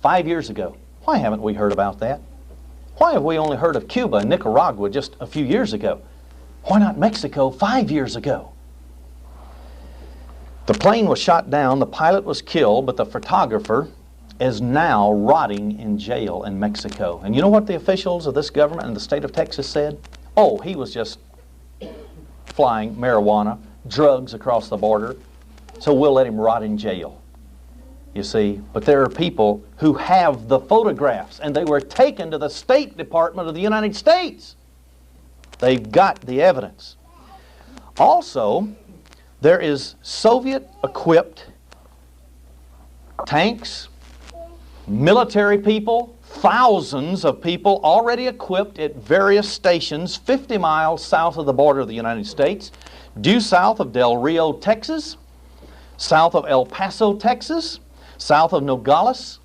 5 years ago. Why haven't we heard about that? Why have we only heard of Cuba and Nicaragua just a few years ago? Why not Mexico 5 years ago? The plane was shot down, the pilot was killed, but the photographer is now rotting in jail in Mexico. And you know what the officials of this government in the state of Texas said? Oh, he was just flying marijuana, drugs across the border, so we'll let him rot in jail. You see, but there are people who have the photographs, and they were taken to the State Department of the United States. They've got the evidence. Also, there is Soviet-equipped tanks, military people, thousands of people already equipped at various stations 50 miles south of the border of the United States, due south of Del Rio, Texas, south of El Paso, Texas, south of Nogales,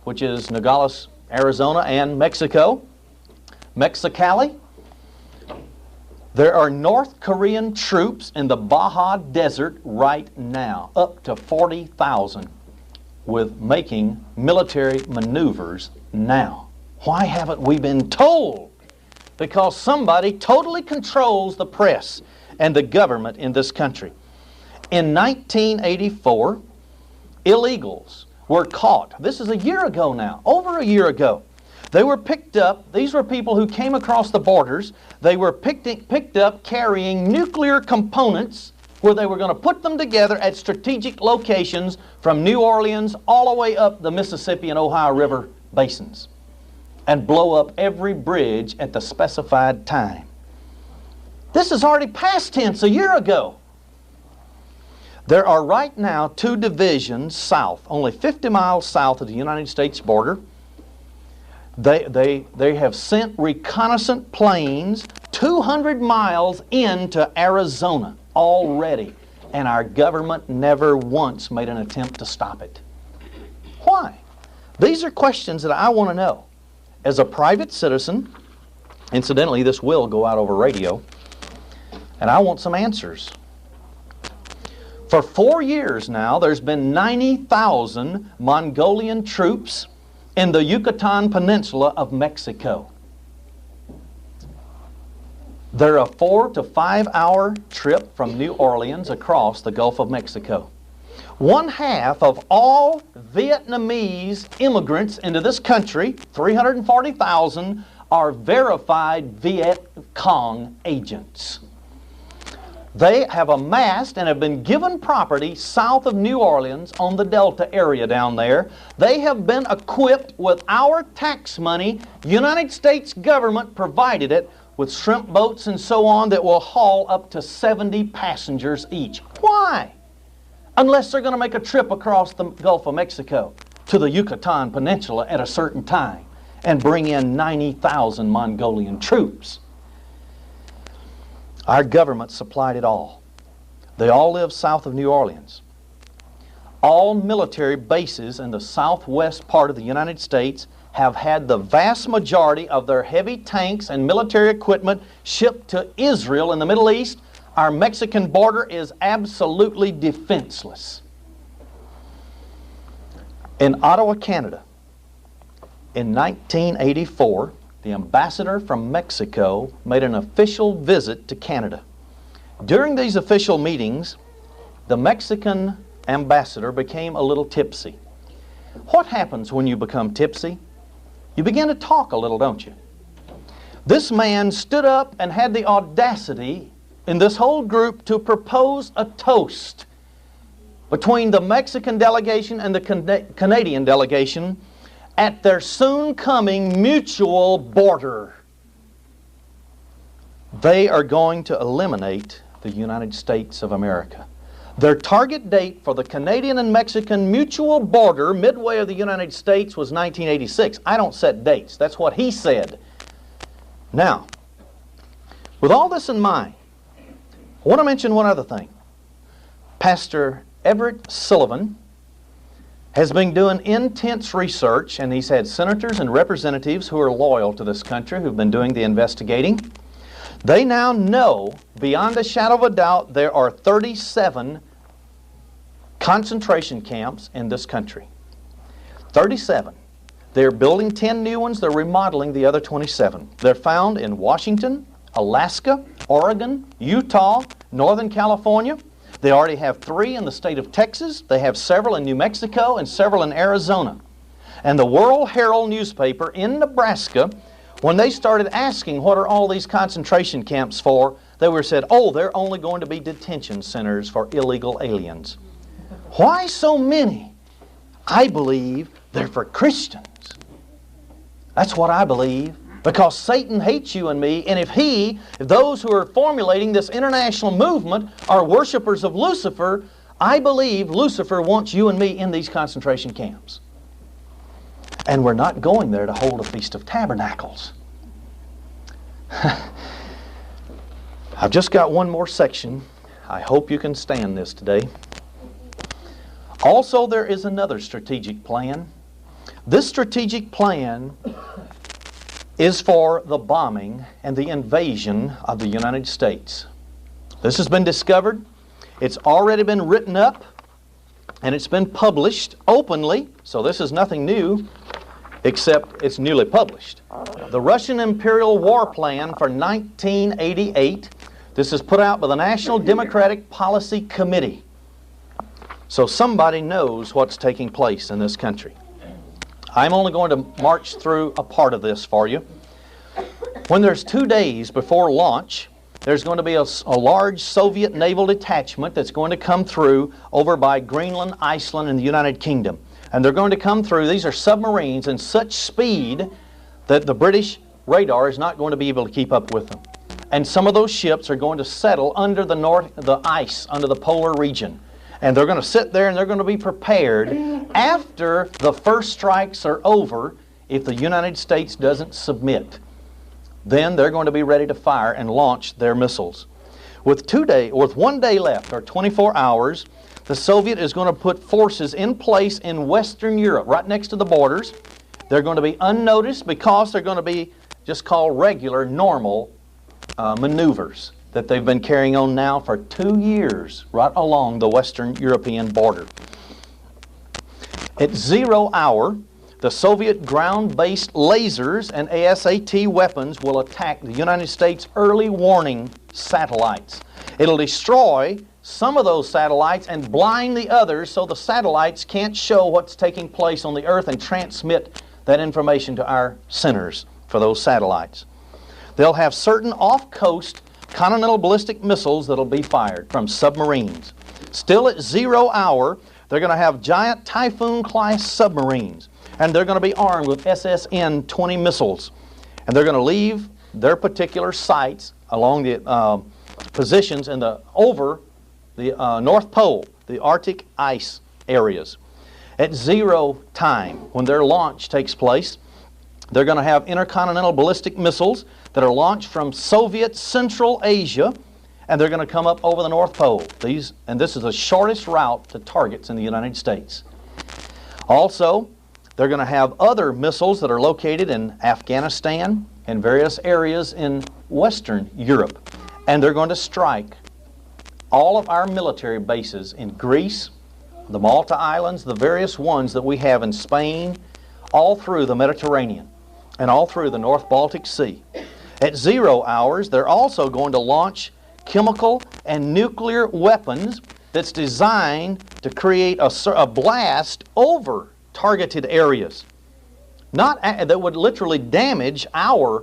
which is Nogales, Arizona, and Mexico, Mexicali. There are North Korean troops in the Baja Desert right now, up to 40,000, with making military maneuvers now. Why haven't we been told? Because somebody totally controls the press and the government in this country. In 1984, illegals were caught. This is a year ago now, over a year ago. They were picked up. These were people who came across the borders. They were picked up carrying nuclear components where they were going to put them together at strategic locations from New Orleans all the way up the Mississippi and Ohio River basins and blow up every bridge at the specified time. This is already past tense, a year ago. There are right now 2 divisions south, only 50 miles south of the United States border. They have sent reconnaissance planes 200 miles into Arizona already, and our government never once made an attempt to stop it. Why? These are questions that I want to know. As a private citizen, incidentally, this will go out over radio, and I want some answers. For 4 years now, there's been 90,000 Mongolian troops in the Yucatan Peninsula of Mexico. They're a 4 to 5 hour trip from New Orleans across the Gulf of Mexico. 1/2 of all Vietnamese immigrants into this country, 340,000, are verified Viet Cong agents. They have amassed and have been given property south of New Orleans on the Delta area down there. They have been equipped with our tax money. United States government provided it with shrimp boats and so on that will haul up to 70 passengers each. Why? Unless they're going to make a trip across the Gulf of Mexico to the Yucatan Peninsula at a certain time and bring in 90,000 Mongolian troops. Our government supplied it all. They all live south of New Orleans. All military bases in the southwest part of the United States have had the vast majority of their heavy tanks and military equipment shipped to Israel in the Middle East. Our Mexican border is absolutely defenseless. In Ottawa, Canada, in 1984, the ambassador from Mexico made an official visit to Canada. During these official meetings, the Mexican ambassador became a little tipsy. What happens when you become tipsy? You begin to talk a little, don't you? This man stood up and had the audacity in this whole group to propose a toast between the Mexican delegation and the Canadian delegation at their soon-coming mutual border. They are going to eliminate the United States of America. Their target date for the Canadian and Mexican mutual border midway of the United States was 1986. I don't set dates. That's what he said. Now, with all this in mind, I want to mention one other thing. Pastor Everett Sullivan has been doing intense research, and he's had senators and representatives who are loyal to this country who've been doing the investigating. They now know, beyond a shadow of a doubt, there are 37 concentration camps in this country. 37. They're building 10 new ones. They're remodeling the other 27. They're found in Washington, Alaska, Oregon, Utah, Northern California. They already have 3 in the state of Texas. They have several in New Mexico and several in Arizona. And the World Herald newspaper in Nebraska, when they started asking what are all these concentration camps for, they were said, oh, they're only going to be detention centers for illegal aliens. Why so many? I believe they're for Christians. That's what I believe. Because Satan hates you and me, and if those who are formulating this international movement are worshipers of Lucifer, I believe Lucifer wants you and me in these concentration camps. And we're not going there to hold a Feast of Tabernacles. I've just got one more section. I hope you can stand this today. Also, there is another strategic plan. This strategic plan is for the bombing and the invasion of the United States. This has been discovered. It's already been written up, and it's been published openly, so this is nothing new, except it's newly published. The Russian Imperial War Plan for 1988. This is put out by the National Democratic Policy Committee. So somebody knows what's taking place in this country. I'm only going to march through a part of this for you. When there's 2 days before launch, there's going to be a large Soviet naval detachment that's going to come through over by Greenland, Iceland, and the United Kingdom. And they're going to come through. These are submarines in such speed that the British radar is not going to be able to keep up with them. And some of those ships are going to settle under the ice, under the polar region. And they're going to sit there and they're going to be prepared after the first strikes are over if the United States doesn't submit. Then they're going to be ready to fire and launch their missiles. With 1 day left, or 24 hours, the Soviet is going to put forces in place in Western Europe, right next to the borders. They're going to be unnoticed because they're going to be just called regular, normal maneuvers that they've been carrying on now for 2 years, right along the Western European border. At 0 hour, the Soviet ground-based lasers and ASAT weapons will attack the United States early warning satellites. It'll destroy some of those satellites and blind the others so the satellites can't show what's taking place on the Earth and transmit that information to our centers for those satellites. They'll have certain off-coast continental ballistic missiles that'll be fired from submarines. Still at 0 hour, they're going to have giant Typhoon-class submarines, and they're going to be armed with SSN-20 missiles. And they're going to leave their particular sites along the positions over the North Pole, the Arctic ice areas. At 0 time, when their launch takes place, they're going to have intercontinental ballistic missiles that are launched from Soviet Central Asia, and they're going to come up over the North Pole. And this is the shortest route to targets in the United States. Also, they're going to have other missiles that are located in Afghanistan and various areas in Western Europe. And they're going to strike all of our military bases in Greece, the Malta Islands, the various ones that we have in Spain, all through the Mediterranean and all through the North Baltic Sea. At 0 hours, they're also going to launch chemical and nuclear weapons that's designed to create a blast over targeted areas. That would literally damage our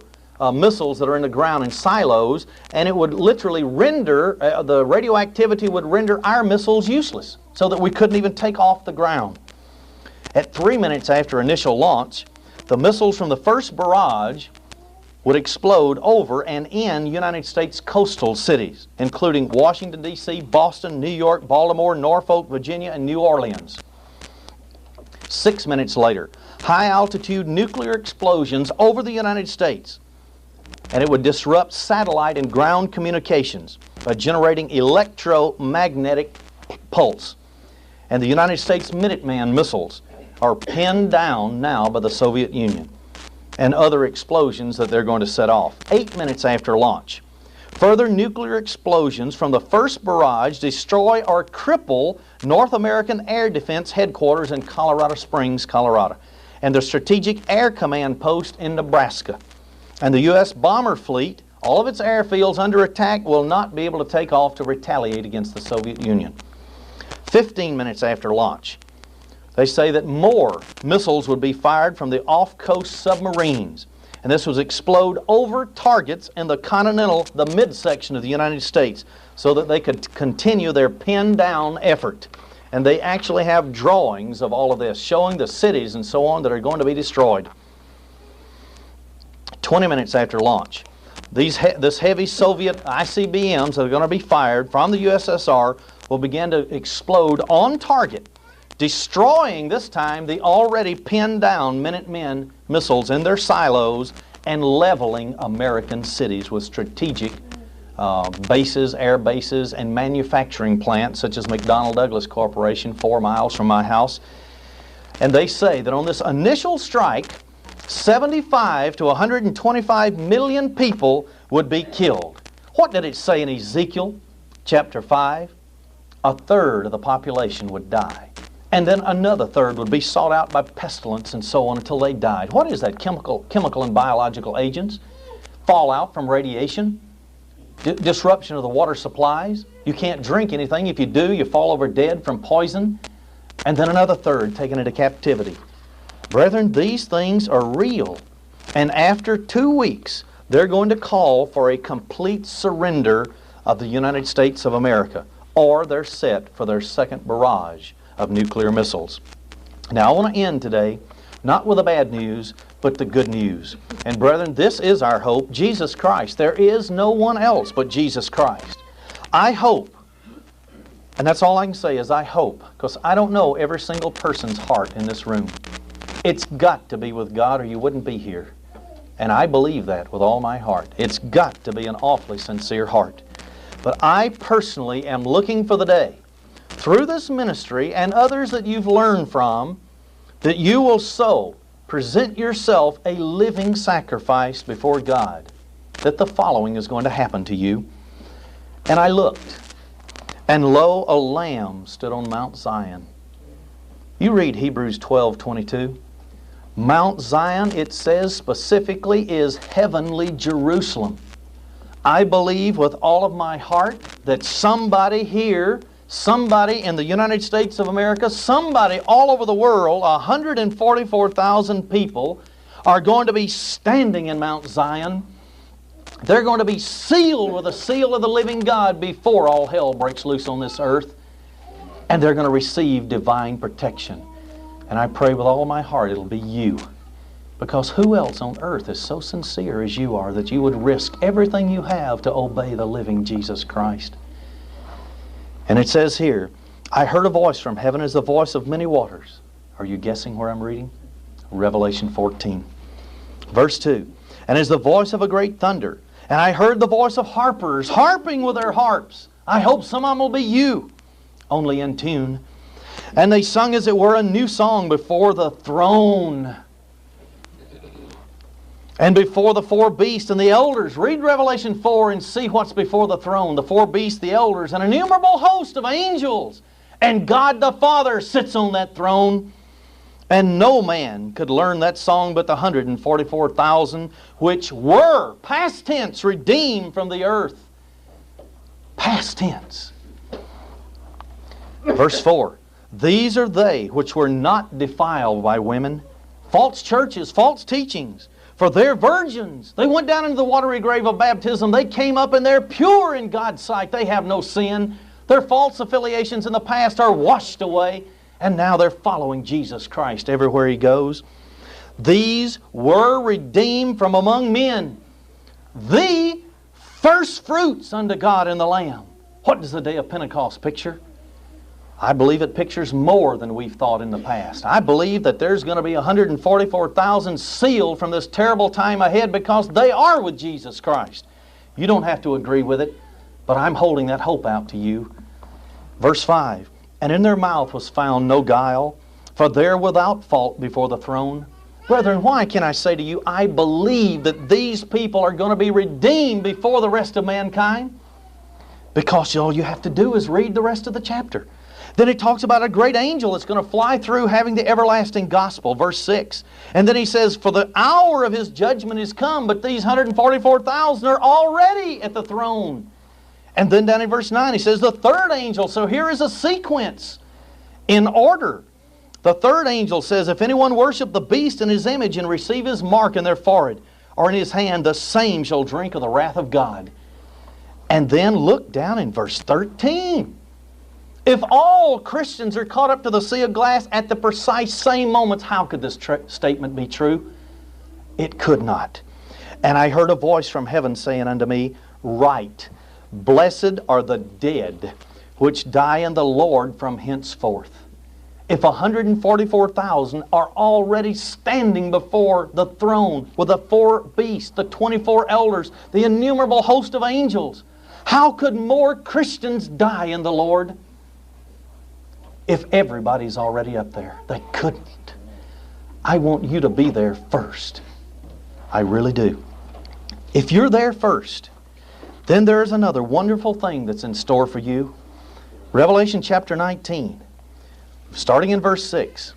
missiles that are in the ground in silos, and it would literally render, the radioactivity would render our missiles useless so that we couldn't even take off the ground. At 3 minutes after initial launch, the missiles from the first barrage would explode over and in United States coastal cities, including Washington, D.C., Boston, New York, Baltimore, Norfolk, Virginia, and New Orleans. 6 minutes later, high-altitude nuclear explosions over the United States, and it would disrupt satellite and ground communications by generating electromagnetic pulse. And the United States Minuteman missiles are pinned down now by the Soviet Union, and other explosions that they're going to set off. 8 minutes after launch, further nuclear explosions from the first barrage destroy or cripple North American Air Defense headquarters in Colorado Springs, Colorado, and the Strategic Air Command post in Nebraska. And the U.S. bomber fleet, all of its airfields under attack, will not be able to take off to retaliate against the Soviet Union. 15 minutes after launch, they say that more missiles would be fired from the off-coast submarines, and this would explode over targets in the midsection of the United States so that they could continue their pin-down effort. And they actually have drawings of all of this showing the cities and so on that are going to be destroyed. 20 minutes after launch. This heavy Soviet ICBMs that are going to be fired from the USSR will begin to explode on target, destroying this time the already pinned down Minutemen missiles in their silos and leveling American cities with strategic bases, air bases, and manufacturing plants such as McDonnell Douglas Corporation 4 miles from my house. And they say that on this initial strike, 75 to 125 million people would be killed. What did it say in Ezekiel chapter 5? A third of the population would die. And then another third would be sought out by pestilence and so on until they died. What is that? Chemical and biological agents? Fallout from radiation? Disruption of the water supplies? You can't drink anything. If you do, you fall over dead from poison. And then another third taken into captivity. Brethren, these things are real. And after 2 weeks, they're going to call for a complete surrender of the United States of America, or they're set for their second barrage of nuclear missiles. Now, I want to end today, not with the bad news, but the good news. And brethren, this is our hope, Jesus Christ. There is no one else but Jesus Christ. I hope, and that's all I can say is I hope, because I don't know every single person's heart in this room. It's got to be with God or you wouldn't be here. And I believe that with all my heart. It's got to be an awfully sincere heart. But I personally am looking for the day, through this ministry and others that you've learned from, that you will so present yourself a living sacrifice before God, that the following is going to happen to you. And I looked, and lo, a lamb stood on Mount Zion. You read Hebrews 12:22. Mount Zion, it says specifically, is heavenly Jerusalem. I believe with all of my heart that somebody here, somebody in the United States of America, somebody all over the world, 144,000 people are going to be standing in Mount Zion. They're going to be sealed with the seal of the living God before all hell breaks loose on this earth. And they're going to receive divine protection. And I pray with all my heart it'll be you. Because who else on earth is so sincere as you are that you would risk everything you have to obey the living Jesus Christ? And it says here, I heard a voice from heaven as the voice of many waters. Are you guessing where I'm reading? Revelation 14. Verse 2. And as the voice of a great thunder. And I heard the voice of harpers harping with their harps. I hope some of them will be you, only in tune. And they sung as it were a new song before the throne and before the four beasts and the elders. Read Revelation 4 and see what's before the throne. The four beasts, the elders, an innumerable host of angels. And God the Father sits on that throne. And no man could learn that song but the 144,000 which were, past tense, redeemed from the earth. Past tense. Verse 4. These are they which were not defiled by women, false churches, false teachings. For they're virgins. They went down into the watery grave of baptism. They came up and they're pure in God's sight. They have no sin. Their false affiliations in the past are washed away. And now they're following Jesus Christ everywhere He goes. These were redeemed from among men. The first fruits unto God and the Lamb. What does the day of Pentecost picture? I believe it pictures more than we've thought in the past. I believe that there's going to be 144,000 sealed from this terrible time ahead because they are with Jesus Christ. You don't have to agree with it, but I'm holding that hope out to you. Verse 5, and in their mouth was found no guile, for they're without fault before the throne. Brethren, why can I say to you, I believe that these people are going to be redeemed before the rest of mankind? Because all you have to do is read the rest of the chapter. Then it talks about a great angel that's going to fly through having the everlasting gospel, verse 6. And then he says, for the hour of His judgment is come, but these 144,000 are already at the throne. And then down in verse 9 he says, the third angel. So here is a sequence in order. The third angel says, if anyone worship the beast in his image and receive his mark in their forehead or in his hand, the same shall drink of the wrath of God. And then look down in verse 13. If all Christians are caught up to the sea of glass at the precise same moments, how could this statement be true? It could not. And I heard a voice from heaven saying unto me, Write, Blessed are the dead which die in the Lord from henceforth. If 144,000 are already standing before the throne with the 4 beasts, the 24 elders, the innumerable host of angels, how could more Christians die in the Lord if everybody's already up there? They couldn't. I want you to be there first. I really do. If you're there first, then there's another wonderful thing that's in store for you. Revelation chapter 19, starting in verse 6.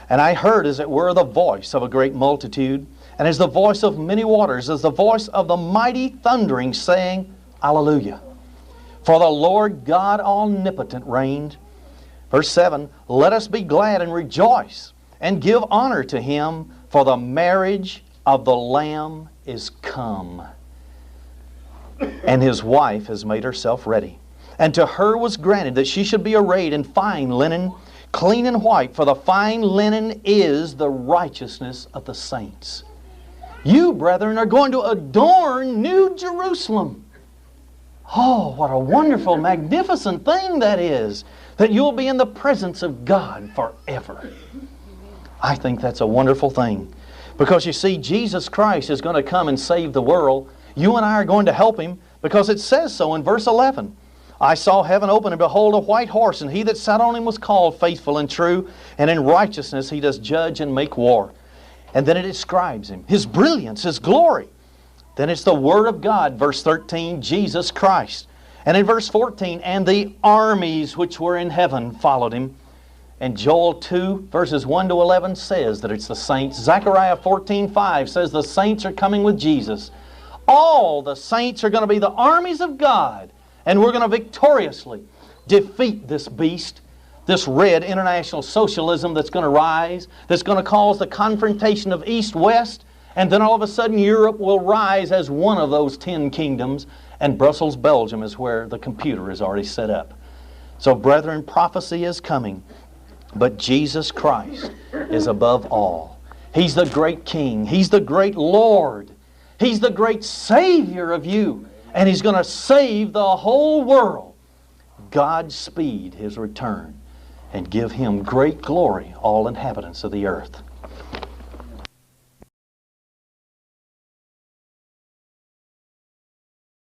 And I heard as it were the voice of a great multitude, and as the voice of many waters, as the voice of the mighty thundering, saying, Alleluia. For the Lord God omnipotent reigned. Verse 7, Let us be glad and rejoice, and give honor to Him, for the marriage of the Lamb is come, and His wife has made herself ready. And to her was granted that she should be arrayed in fine linen, clean and white, for the fine linen is the righteousness of the saints. You, brethren, are going to adorn New Jerusalem. Oh, what a wonderful, magnificent thing that is, that you'll be in the presence of God forever. I think that's a wonderful thing. Because you see, Jesus Christ is going to come and save the world. You and I are going to help Him, because it says so in verse 11. I saw heaven open, and behold, a white horse, and He that sat on him was called Faithful and True, and in righteousness He does judge and make war. And then it describes Him, His brilliance, His glory. Then it's the Word of God, verse 13, Jesus Christ. And in verse 14, and the armies which were in heaven followed Him. And Joel 2, verses 1 to 11 says that it's the saints. Zechariah 14:5 says the saints are coming with Jesus. All the saints are going to be the armies of God. And we're going to victoriously defeat this beast, this red international socialism that's going to rise, that's going to cause the confrontation of East-West, and then all of a sudden Europe will rise as one of those 10 kingdoms, and Brussels, Belgium is where the computer is already set up. So, brethren, prophecy is coming. But Jesus Christ is above all. He's the great King. He's the great Lord. He's the great Savior of you. And He's going to save the whole world. God speed His return and give Him great glory, all inhabitants of the earth.